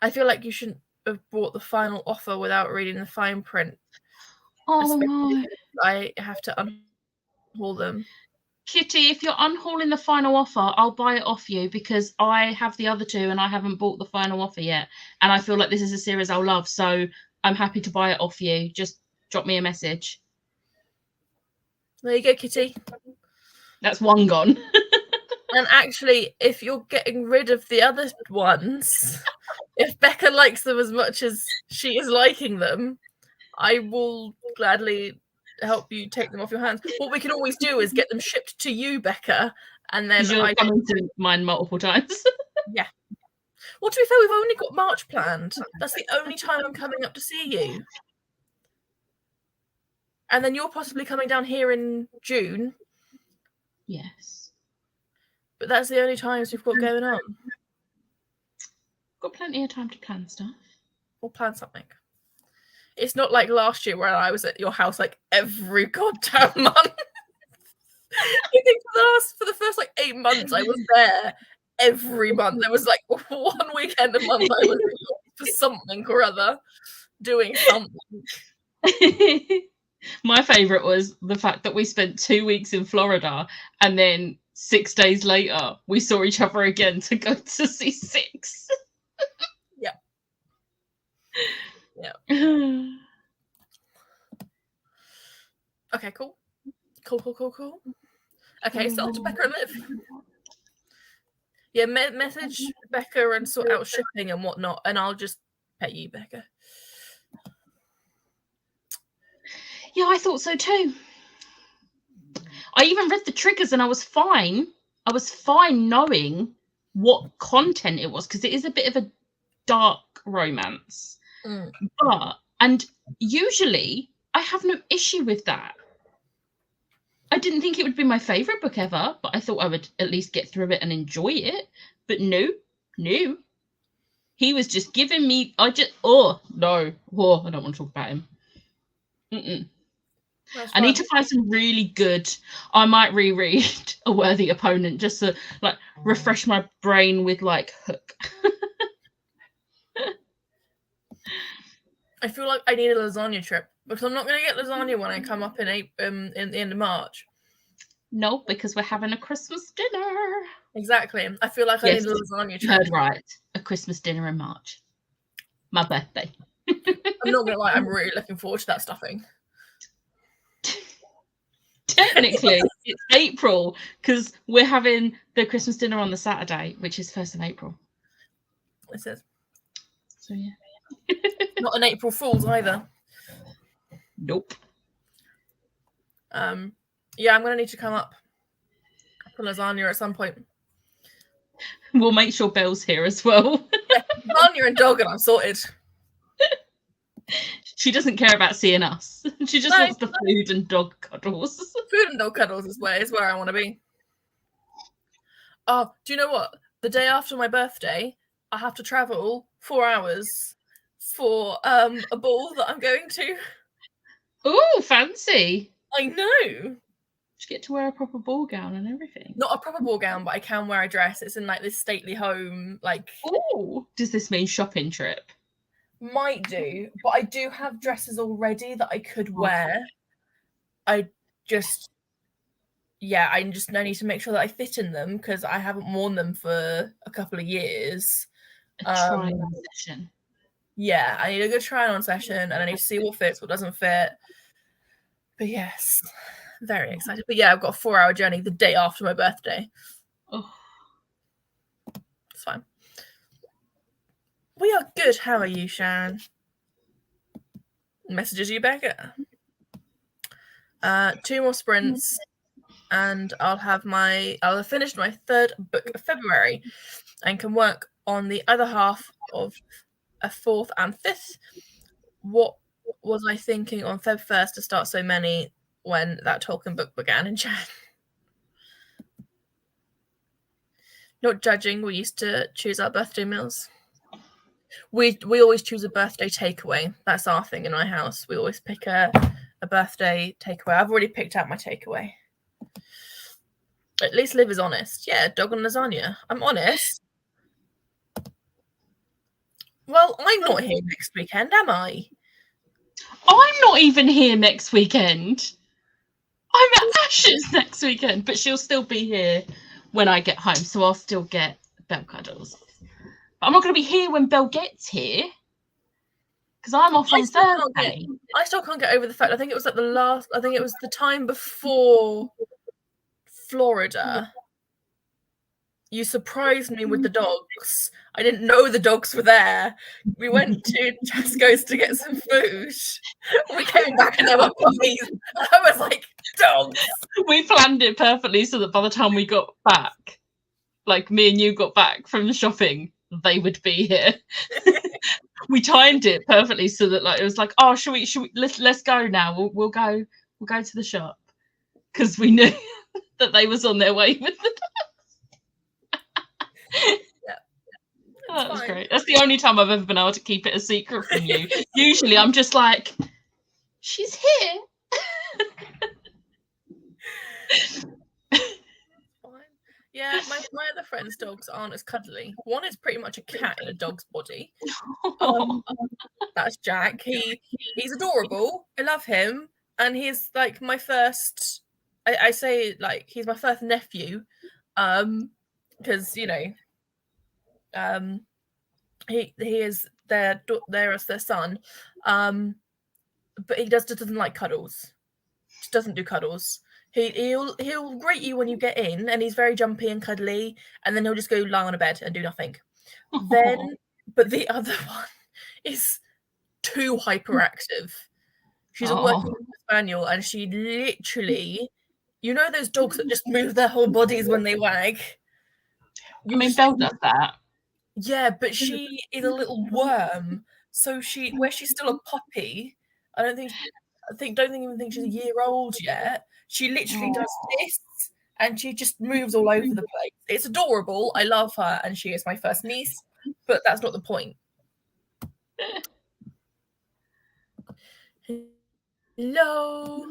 I feel like you shouldn't have bought the final offer without reading the fine print. Oh no. I have to unhaul them. Kitty, if you're unhauling the final offer, I'll buy it off you because I have the other two and I haven't bought the final offer yet. And I feel like this is a series I'll love. So I'm happy to buy it off you. Just drop me a message. There you go, Kitty. That's one gone. And actually, if you're getting rid of the other ones, if Becca likes them as much as she is liking them, I will gladly help you take them off your hands. What we can always do is get them shipped to you, Becca, and then you're coming to mine multiple times. Yeah. Well, to be fair, we've only got March planned. That's the only time I'm coming up to see you. And then you're possibly coming down here in June. Yes. But that's the only times we've got going on. Got plenty of time to plan stuff. We'll plan something. It's not like last year where I was at your house like every goddamn month. I think for the first like 8 months I was there every month. There was like one weekend a month I was for something or other, doing something. My favourite was the fact that we spent 2 weeks in Florida and then 6 days later we saw each other again to go to see Six. Yeah. Yeah. Okay, cool. Cool. Okay, so to Becca and Liv. Yeah, message Becca and sort out shipping and whatnot, and I'll just pay you, Becca. Yeah, I thought so too. I even read the triggers and I was fine. I was fine knowing what content it was because it is a bit of a dark romance. And usually I have no issue with that. I didn't think it would be my favourite book ever, but I thought I would at least get through it and enjoy it. But no. He was just giving me, I don't want to talk about him. I need to find some really good, I might reread A Worthy Opponent just to like refresh my brain with like Hook. I feel like I need a lasagna trip because I'm not going to get lasagna when I come up in the end of March. No, because we're having a Christmas dinner. Exactly. I feel like I need a lasagna trip. You heard right. A Christmas dinner in March. My birthday. I'm not going to lie, I'm really looking forward to that stuffing. Technically, it's April because we're having the Christmas dinner on the Saturday, which is 1st of April. It says. So, yeah. Not an April Fool's either. Nope. Yeah, I'm going to need to come up for lasagna at some point. We'll make sure Belle's here as well. Yeah, lasagna and dog and I'm sorted. She doesn't care about seeing us. She just wants the food and dog cuddles. Food and dog cuddles is where I want to be. Oh, do you know what? The day after my birthday, I have to travel 4 hours for a ball that I'm going to. Oh, fancy. I know. You get to wear a proper ball gown and everything. Not a proper ball gown, but I can wear a dress. It's in like this stately home. Like, oh, does this mean shopping trip? Might do, but I do have dresses already that I could wear. I need to make sure that I fit in them because I haven't worn them for a couple of years. A try-on session. Yeah, I need a good try-on session, and I need to see what fits, what doesn't fit. But yes, very excited. But yeah, I've got a 4-hour journey the day after my birthday. Oh, it's fine. We are good. How are you, Sharon? Messages you, Becca. 2 more sprints, and I'll have finished my 3rd book of February and can work on the other half of a 4th and 5th. What was I thinking on Feb 1st to start so many when that Tolkien book began in Jan? Not judging, we used to choose our birthday meals. We always choose a birthday takeaway. That's our thing in my house. We always pick a birthday takeaway. I've already picked out my takeaway. At least Liv is honest. Yeah, dog and lasagna. I'm honest. Well, I'm not here next weekend, am I? I'm not even here next weekend. I'm at Ash's next weekend, but she'll still be here when I get home, so I'll still get Belle cuddles. But I'm not going to be here when Belle gets here because I'm off on Thursday. I still can't get over the fact. I think it was like the time before Florida. You surprised me with the dogs. I didn't know the dogs were there. We went to Tesco's to get some food. We came back and there were puppies. I was like, dogs. We planned it perfectly so that by the time we got back, like me and you got back from the shopping, they would be here. We timed it perfectly so that like it was like, oh, should we let's go now. We'll go to the shop because we knew that they was on their way with the dogs. Yeah. Oh, that was great. That's the only time I've ever been able to keep it a secret from you. Usually I'm just like, she's here. Yeah, my other friends' dogs aren't as cuddly. One is pretty much a cat in a dog's body. That's Jack. He's adorable. I love him, and he's like my first. I say like he's my first nephew, because you know, he is their son, but he doesn't like cuddles. Just doesn't do cuddles. He'll greet you when you get in, and he's very jumpy and cuddly, and then he'll just go lie on a bed and do nothing. But the other one is too hyperactive. She's a working spaniel, and she literally, you know, those dogs that just move their whole bodies when they wag. Belle does that. Yeah, but she is a little worm. So where she's still a puppy, don't even think she's a year old yet. She literally does this, and she just moves all over the place. It's adorable. I love her, and she is my first niece, but that's not the point. Hello,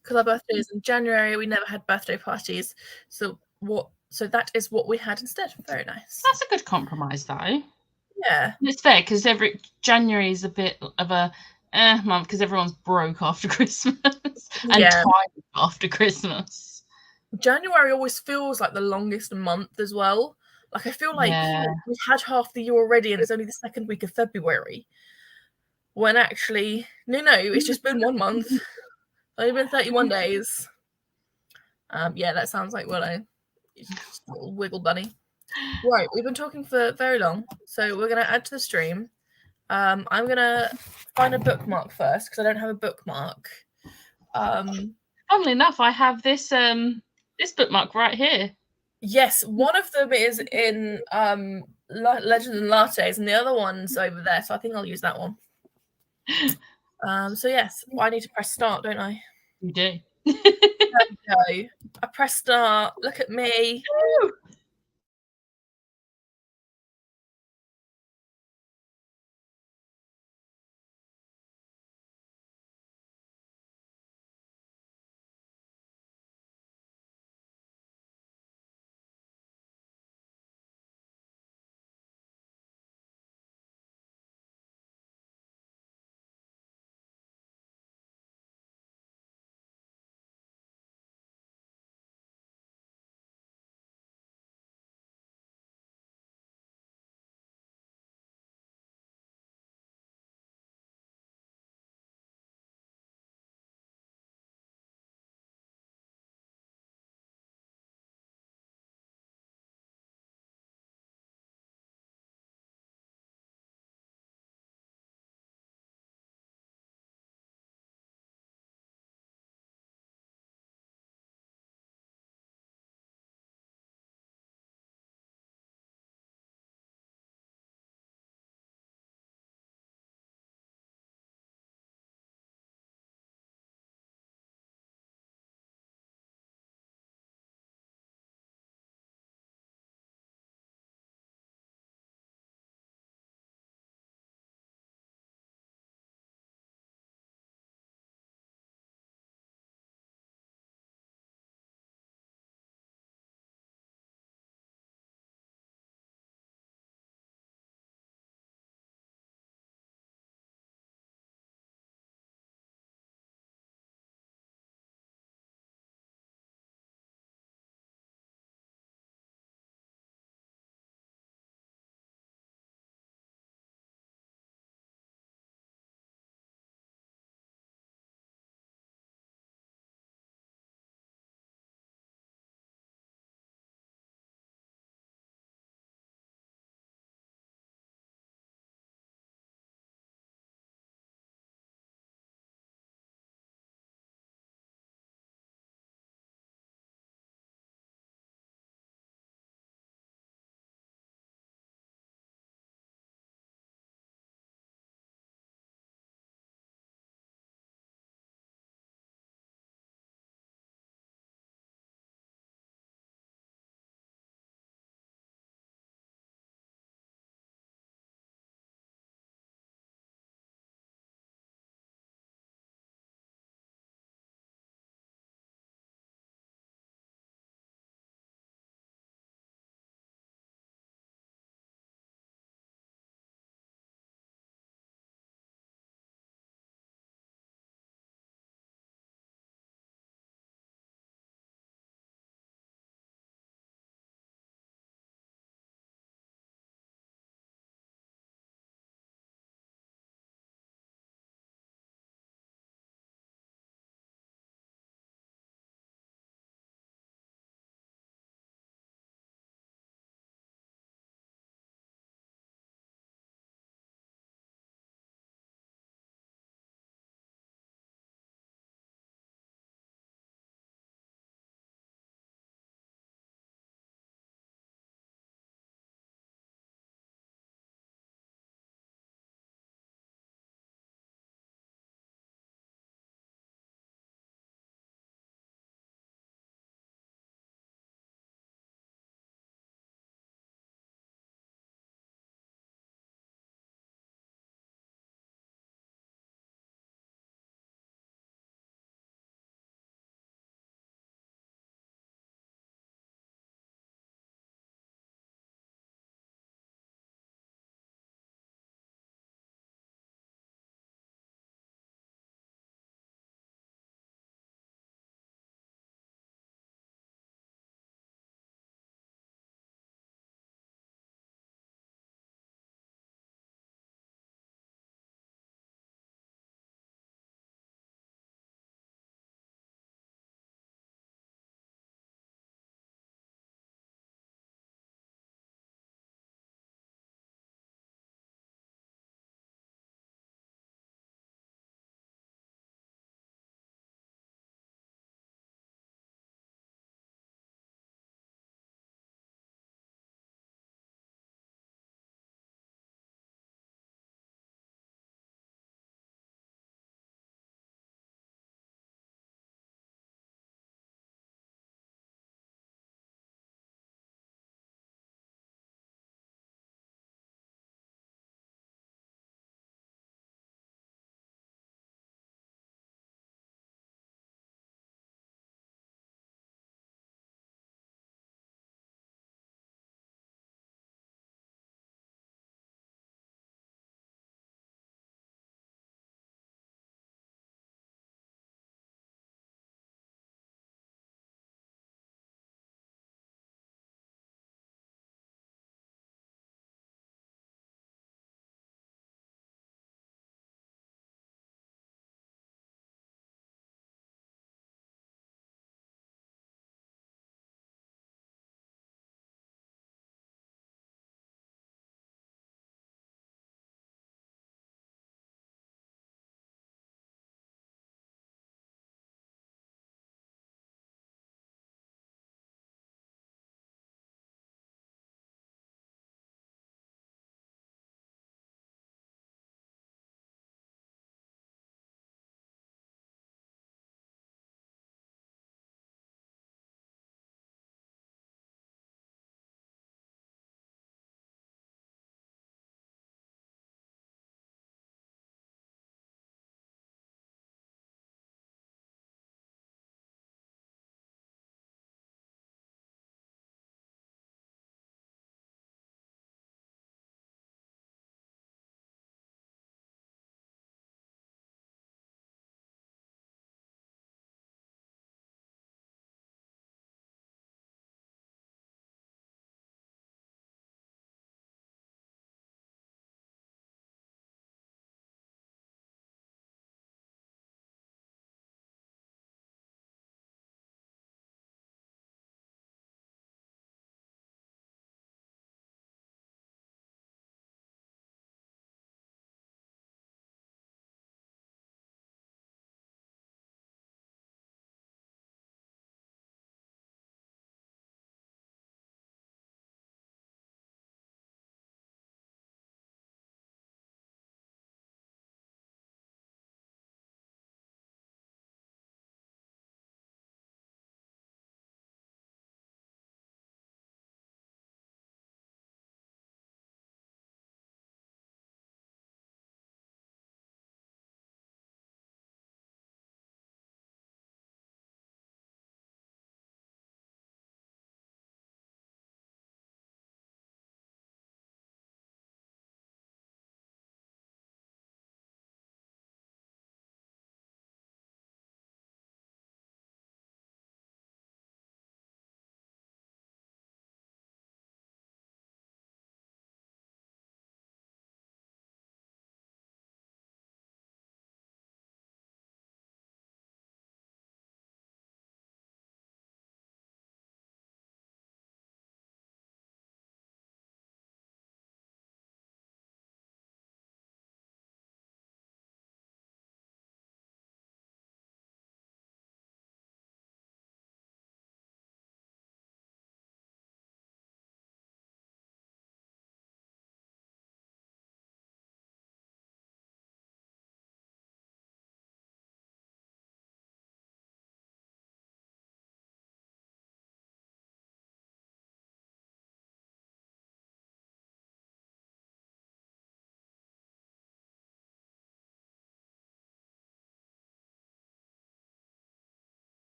because our birthday is in January. We never had birthday parties, so that is what we had instead. Very nice. That's a good compromise, though. Yeah, it's fair because January is a bit of a month because everyone's broke after Christmas and tired after Christmas. January always feels like the longest month as well. Like I feel like we had half the year already, and it's only the 2nd week of February. When actually, no, it's just been 1 month. It's only been 31 days. Yeah, that sounds like Willow. Just a little wiggle bunny. Right, we've been talking for very long, so we're gonna add to the stream. I'm gonna find a bookmark first because I don't have a bookmark. Funnily enough, I have this this bookmark right here. Yes, one of them is in Legends and Lattes, and the other one's over there. So I think I'll use that one. So yes, I need to press start, don't I? You do. There we go. I press start. Look at me.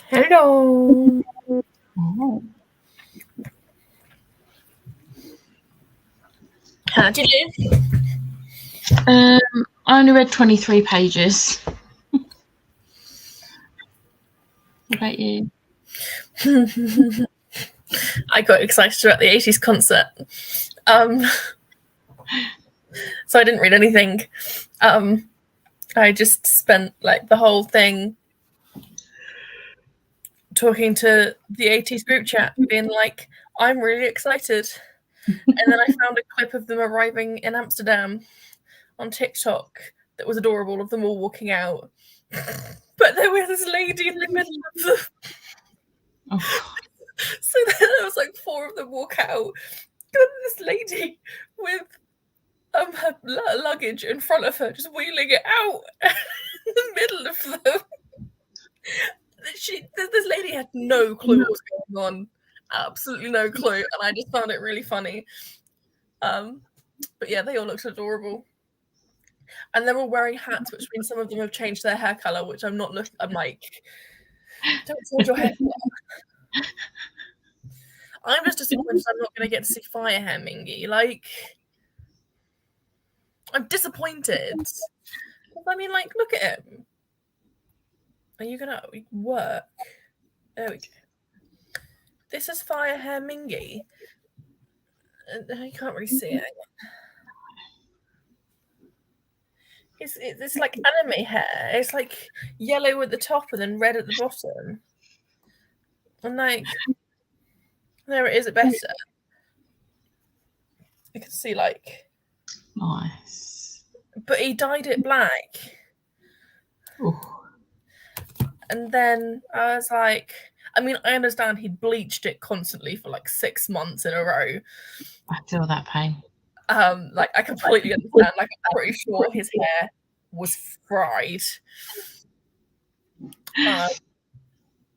Hello. Oh. How do you do? I only read 23 pages. What about you? I got excited about the 80s concert. So I didn't read anything. I just spent like the whole thing talking to the 80s group chat, being like, I'm really excited. And then I found a clip of them arriving in Amsterdam on TikTok that was adorable, of them all walking out. But there was this lady in the middle of them. Oh, So then there was like 4 of them walk out. And this lady with her luggage in front of her, just wheeling it out in the middle of them. This lady had no clue what was going on, absolutely no clue, and I just found it really funny. But yeah, they all looked adorable, and they're all wearing hats, which means some of them have changed their hair color, which I'm not looking. I'm like, don't change your hair color. I'm just disappointed I'm not going to get to see Firehair Mingy. Like, I'm disappointed. I mean, like, look at him. Are you gonna work? There we go. This is Firehair Mingy. You can't really see it. It's like anime hair. It's like yellow at the top and then red at the bottom. And like, there it is, better. You can see like. nice. But he dyed it black. Ooh. And then I was like, I mean, I understand he bleached it constantly for like 6 months in a row. I feel that pain. Like I completely understand. Like I'm pretty sure his hair was fried.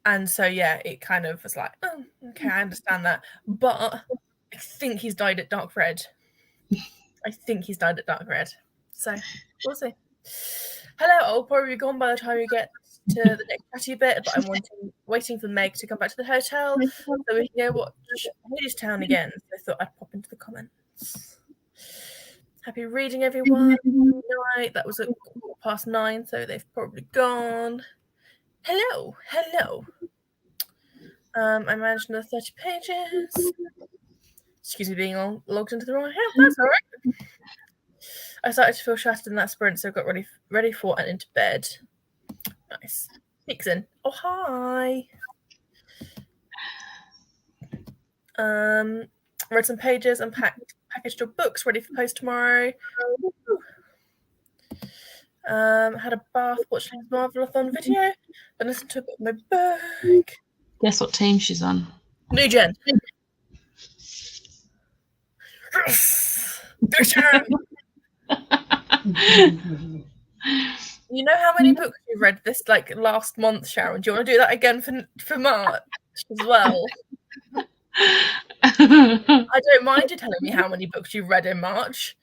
And so yeah, it kind of was like, oh, okay, I understand that. But I think he's dyed it dark red. So we'll see. Hello, I'll probably be gone by the time you get to the next chatty bit, but I'm waiting for Meg to come back to the hotel so we can go watch Hadestown again. So I thought I'd pop into the comments. Happy reading, everyone. Night. That was at 9:15, so they've probably gone. Hello. I managed another 30 pages. Excuse me being logged into the wrong account. That's all right. I started to feel shattered in that sprint, so I got ready for and into bed. Nice. Nixon. Oh, hi. Read some pages and packaged your books ready for post tomorrow. Had a bath watching Marvelathon video and listened to a bit of my book. Guess what team she's on? New Gen. You know how many books you've read this like last month, Sharon? Do you want to do that again for March as well? I don't mind you telling me how many books you've read in March.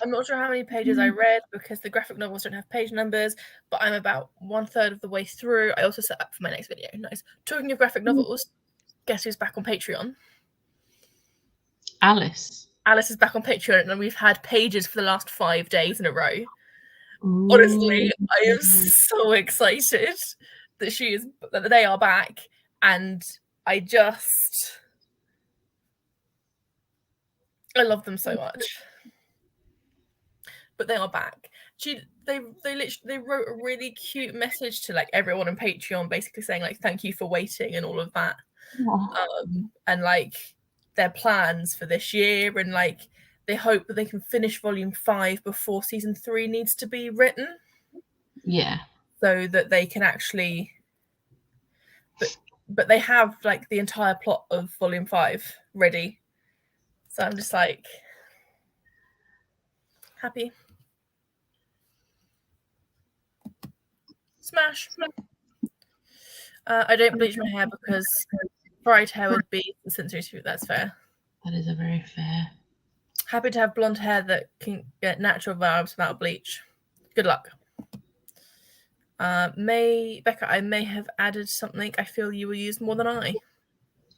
I'm not sure how many pages I read because the graphic novels don't have page numbers, but I'm about 1/3 of the way through. I also set up for my next video. Nice. Talking of graphic novels, guess who's back on Patreon? Alice. Alice is back on Patreon, and we've had pages for the last 5 days in a row. Ooh. Honestly, I am so excited that they are back, and I love them so much. But they are back. They wrote a really cute message to like everyone on Patreon, basically saying like thank you for waiting and all of that. And like their plans for this year, and like they hope that they can finish volume 5 before season 3 needs to be written. Yeah. So that they can actually but they have like the entire plot of volume 5 ready. So I'm just like happy. Smash. I don't bleach my hair because fried hair would be sensitive. That's fair. That is a very fair. Happy to have blonde hair that can get natural vibes without bleach. Good luck. Becca, I may have added something I feel you will use more than I.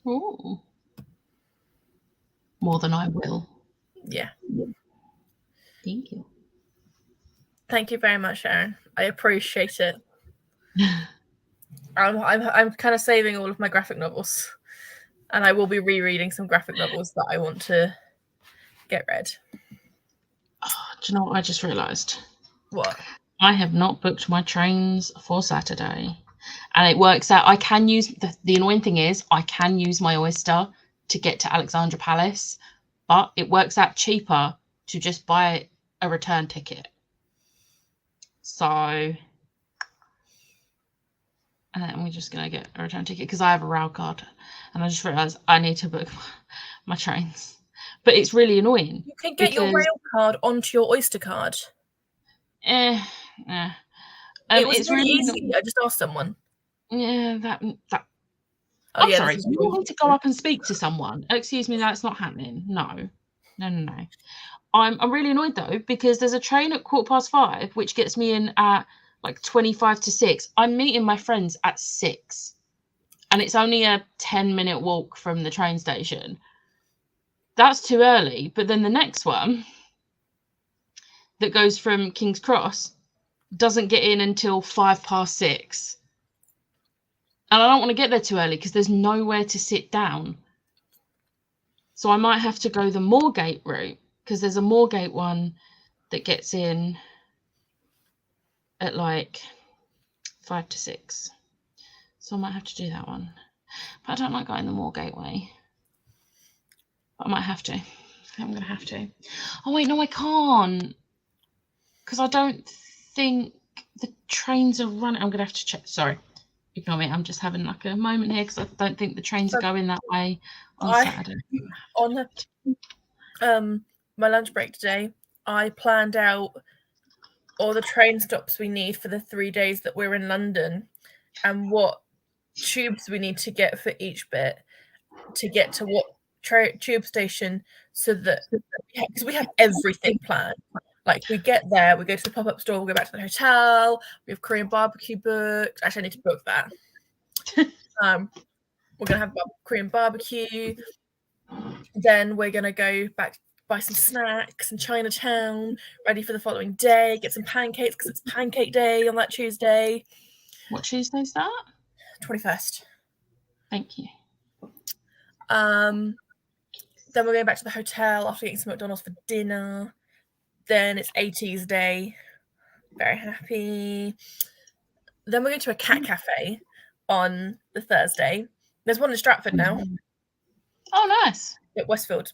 Ooh. More than I will. Yeah. Thank you. Thank you very much, Sharon. I appreciate it. I'm kind of saving all of my graphic novels, and I will be rereading some graphic novels that I want to get read. Oh, do you know what I just realised? What? I have not booked my trains for Saturday, and it works out. I can use the annoying thing is I can use my Oyster to get to Alexandra Palace, but it works out cheaper to just buy a return ticket. So, and we're just gonna get a return ticket because I have a rail card, and I just realised I need to book my trains. But it's really annoying. You can get your rail card onto your Oyster card. It was it's really easy. I just asked someone. Yeah, that. I'm sorry. You want me to go up and speak to someone? Excuse me, that's not happening. No. I'm really annoyed though because there's a train at 5:15 which gets me in at like 25 to 6. I'm meeting my friends at 6, and it's only a 10-minute walk from the train station. That's too early. But then the next one that goes from King's Cross doesn't get in until 6:05. And I don't want to get there too early because there's nowhere to sit down. So I might have to go the Moorgate route because there's a Moorgate one that gets in at like 5 to 6. So I might have to do that one. But I don't like going the Moorgate way. But I might have to. I'm going to have to. Oh, wait, no, I can't. Because I don't think the trains are running. I'm going to have to check. Sorry. Ignore me. I'm just having like a moment here because I don't think the trains are going that way on Saturday. On my lunch break today, I planned out all the train stops we need for the 3 days that we're in London and what tubes we need to get for each bit to get to what tube station so that because we have everything planned. Like we get there, we go to the pop-up store, we'll go back to the hotel, we have Korean barbecue booked. Actually, I need to book that. We're gonna have Korean barbecue. Then we're gonna go back, buy some snacks in Chinatown, ready for the following day, get some pancakes because it's pancake day on that Tuesday. What Tuesday is that? 21st. Thank you. Then we're going back to the hotel after getting some McDonald's for dinner. Then it's 80s day. Very happy. Then we're going to a cat cafe on the Thursday. There's one in Stratford now. Oh, nice. At Westfield.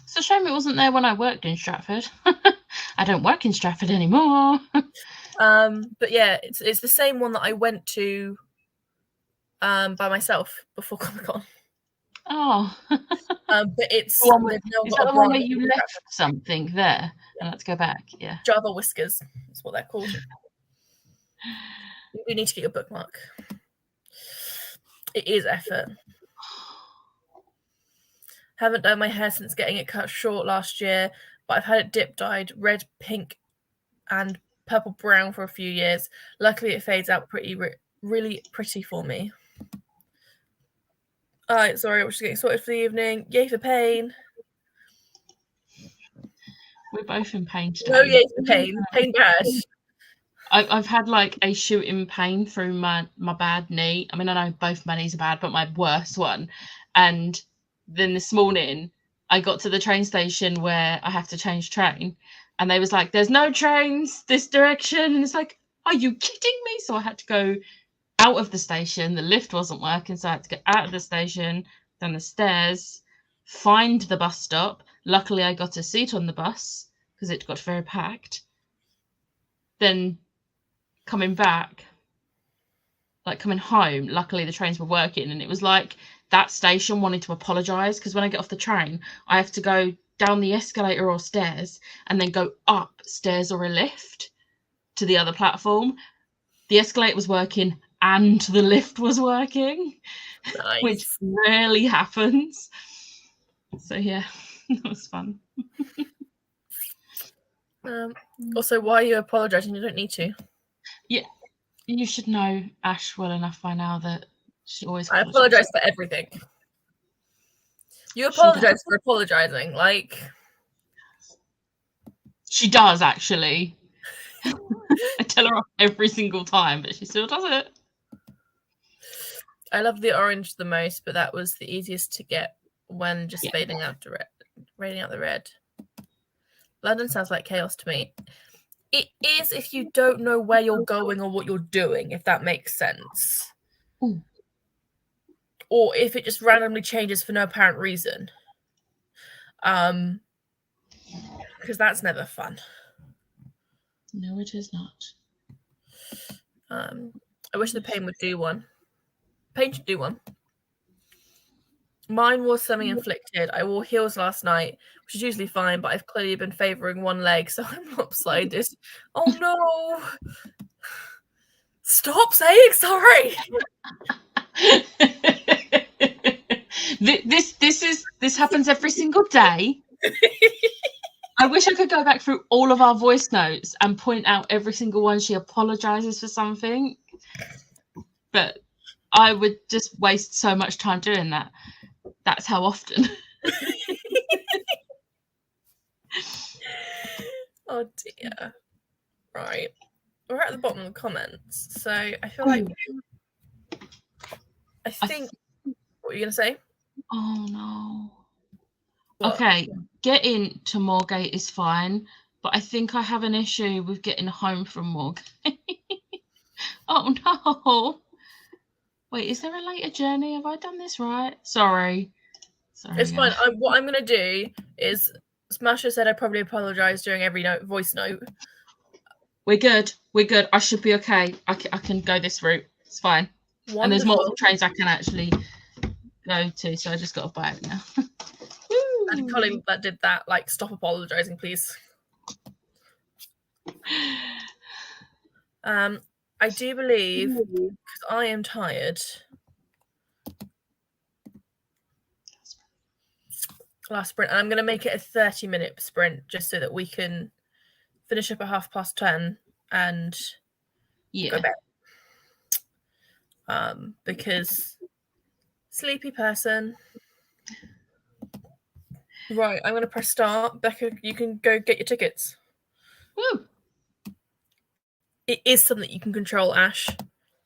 It's a shame it wasn't there when I worked in Stratford. I don't work in Stratford anymore. But yeah, it's the same one that I went to by myself before Comic-Con. Oh. But it's is that the one where you left something there and let's go back? Yeah. Java Whiskers. That's what they're called. You need to get your bookmark. It is effort. Haven't done my hair since getting it cut short last year, but I've had it dip dyed red, pink, and purple brown for a few years. Luckily, it fades out really pretty for me. Alright, sorry, we're just getting sorted for the evening. Yay for pain. We're both in pain today. No, yay for pain. Pain bad. I've had like a shooting pain through my bad knee. I mean, I know both my knees are bad, but my worst one. And then this morning, I got to the train station where I have to change train. And they was like, there's no trains this direction. And it's like, are you kidding me? So I had to go out of the station. The lift wasn't working, so I had to get out of the station, down the stairs, find the bus stop. Luckily, I got a seat on the bus because it got very packed. Then coming back, like coming home, luckily the trains were working, and it was like that station wanted to apologise because when I get off the train, I have to go down the escalator or stairs and then go up stairs or a lift to the other platform. The escalator was working and the lift was working, nice. Which rarely happens. So yeah, that was fun. Also, why are you apologising? You don't need to. Yeah, you should know Ash well enough by now that she always I apologise for everything. You apologise for apologising, like... She does, actually. I tell her off every single time, but she still does it. I love the orange the most, but that was the easiest to get when just fading out the red. Fading out the red. London sounds like chaos to me. It is if you don't know where you're going or what you're doing, if that makes sense. Ooh. Or if it just randomly changes for no apparent reason. Because that's never fun. No, it is not. I wish the paint would do one. Paint should do one. Mine was semi-inflicted. I wore heels last night, which is usually fine, but I've clearly been favouring one leg, so I'm lopsided. Oh no! Stop saying sorry! This happens every single day. I wish I could go back through all of our voice notes and point out every single one she apologizes for something, but I would just waste so much time doing that. That's how often. Oh dear. Right. We're at the bottom of the comments, so I feel like I think what are you gonna say? Oh no. What? Okay, getting to Moorgate is fine, but I think I have an issue with getting home from Moorgate. Oh no. Wait, is there a later journey? Have I done this right? Sorry. It's fine. What I'm gonna do is Smasher said I probably apologise during every voice note. We're good. We're good. I should be okay. I can go this route. It's fine. Wonderful. And there's multiple trains I can actually go to, so I just got to buy it now. And Colin that did that, like, stop apologising, please. I do believe, because I am tired. Last sprint, and I'm going to make it a 30-minute sprint just so that we can finish up at 10:30 and go back. Because sleepy person. Right, I'm going to press start. Becca, you can go get your tickets. Woo! It is something you can control, Ash.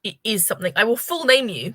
It is something. I will full name you.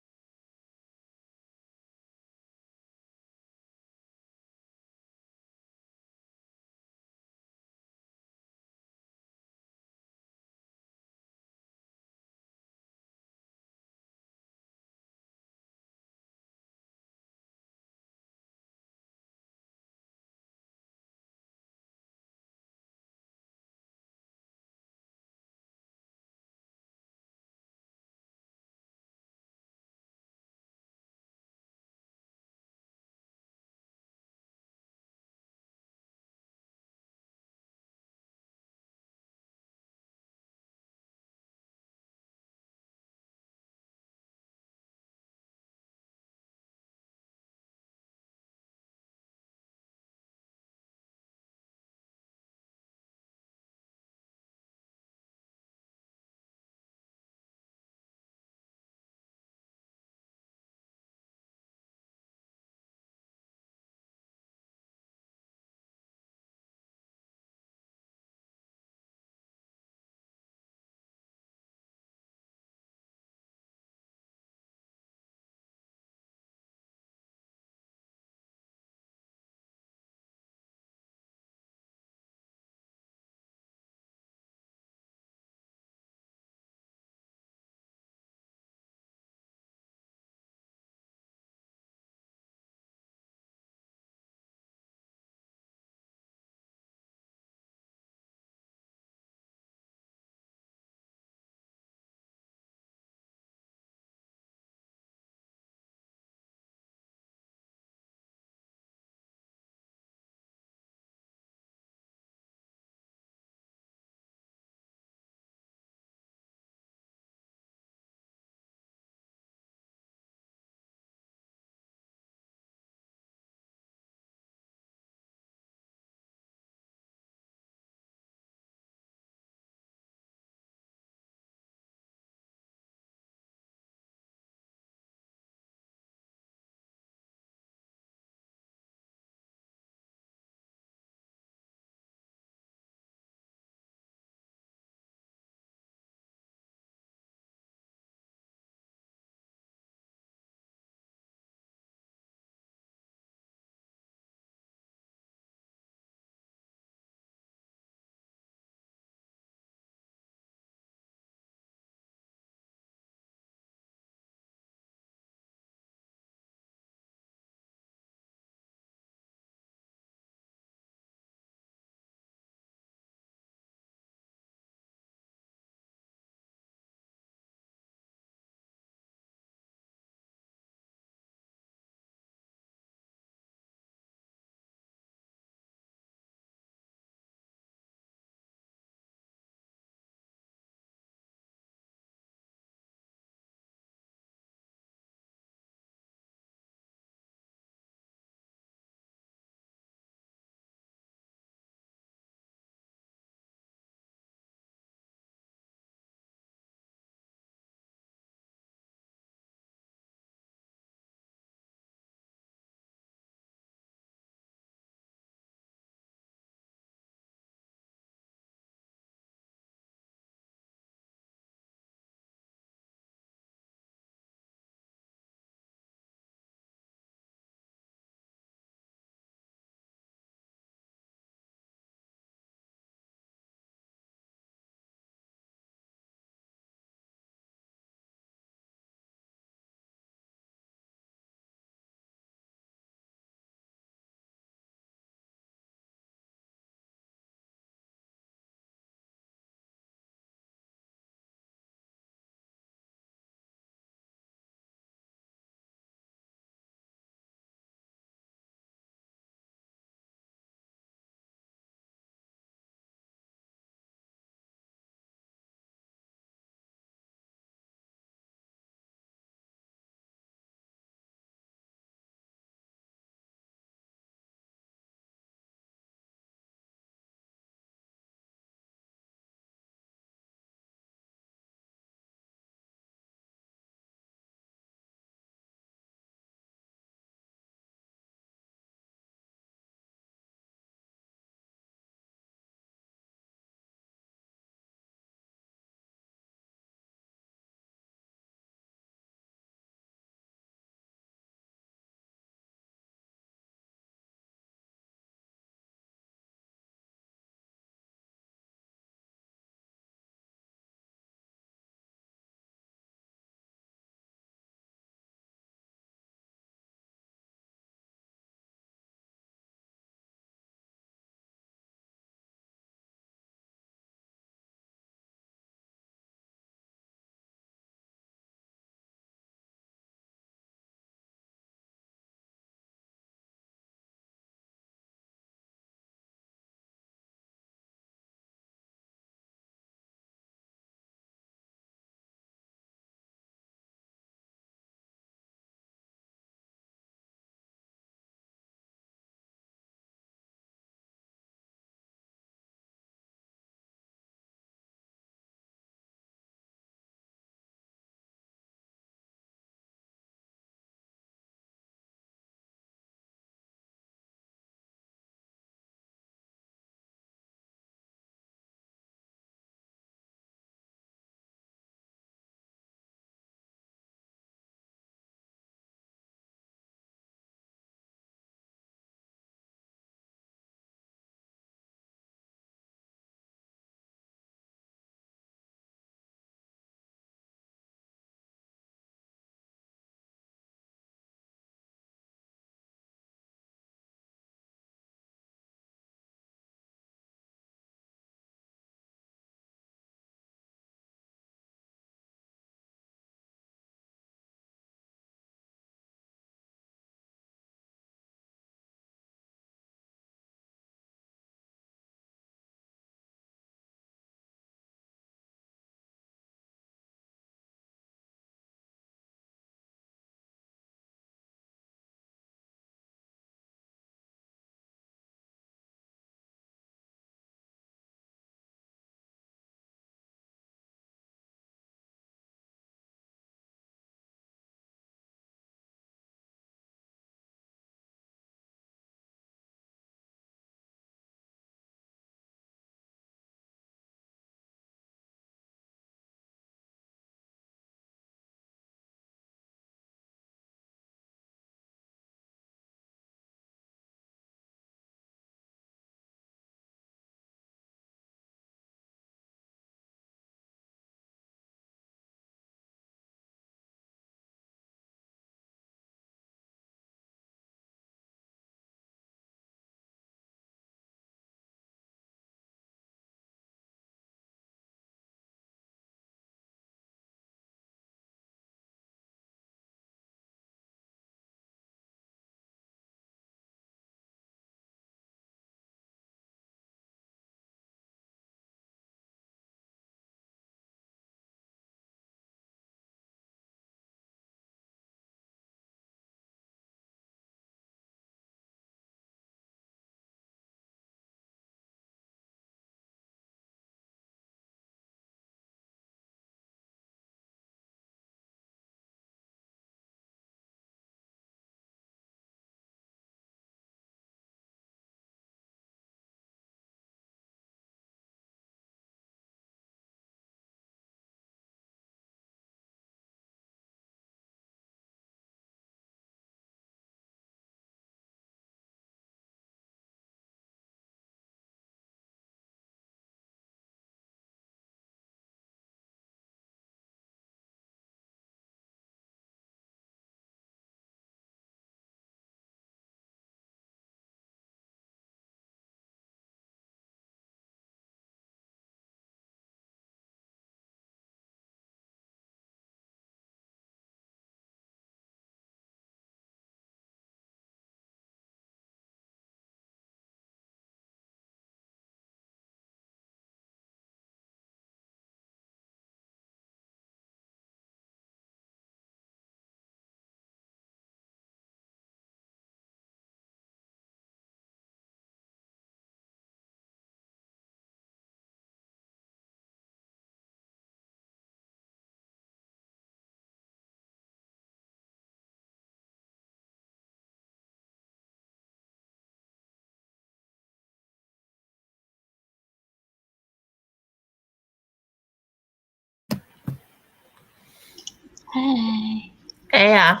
Hey. Yeah.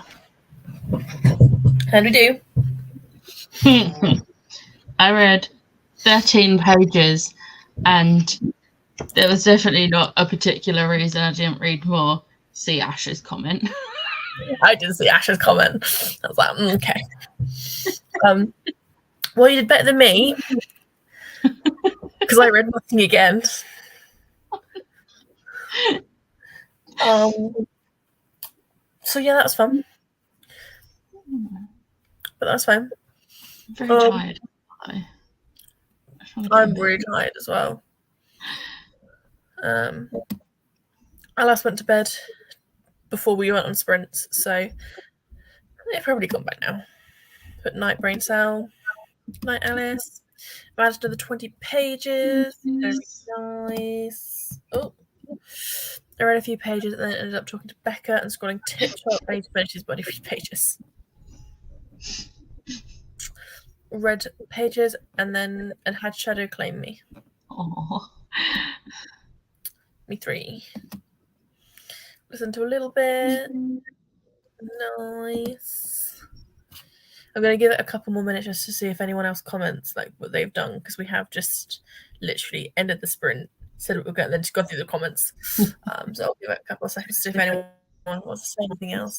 How do we do? I read 13 pages, and there was definitely not a particular reason I didn't read more. See Ash's comment. I didn't see Ash's comment. I was like, okay. Well, you did better than me because I read nothing again. So yeah, that was fun. But that's fine. I'm very tired. I'm really tired as well. I last went to bed before we went on sprints, so they've probably gone back now. But night, brain cell. Night, Alice. I've added another 20 pages. Nice. Oh. I read a few pages and then ended up talking to Becca and scrolling TikTok. I need to finish his body few pages. Read pages and had Shadow claim me. Oh. Me 3. Listen to a little bit. Nice. I'm going to give it a couple more minutes just to see if anyone else comments like what they've done, because we have just literally ended the sprint, said what we're going, then just gone through the comments. So I'll give it a couple of seconds to see if anyone wants to say anything else.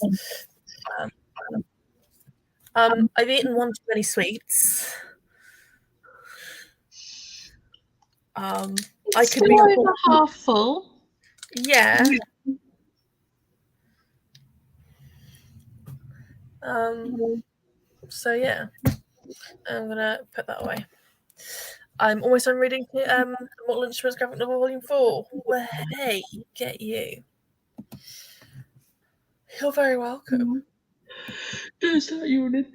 I've eaten one too many sweets. I could be over half full. Yeah. So yeah, I'm gonna put that away. I'm almost done reading Mortal Instruments graphic novel volume 4. Well, hey, get you. You're very welcome. Is that unit?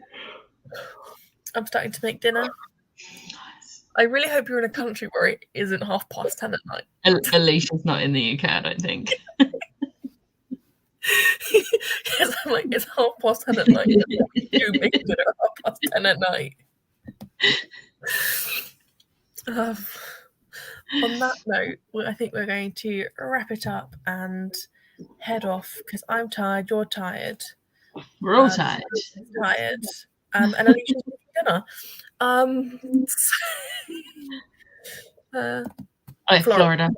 I'm starting to make dinner. Nice. I really hope you're in a country where it isn't 10:30 at night. Alicia's not in the UK, I don't think. Yes, I'm like, it's 10:30 at night. You make dinner at 10:30 at night. On that note, I think we're going to wrap it up and head off because I'm tired, you're tired. We're all tired. Tired. And Alicia's making dinner. Florida.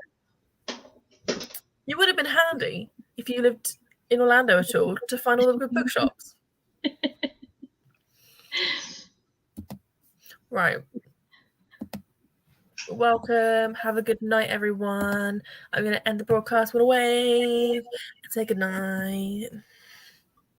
You would have been handy if you lived in Orlando at all to find all the good bookshops. Right. Welcome. Have a good night, everyone. I'm going to end the broadcast with a wave and say good night.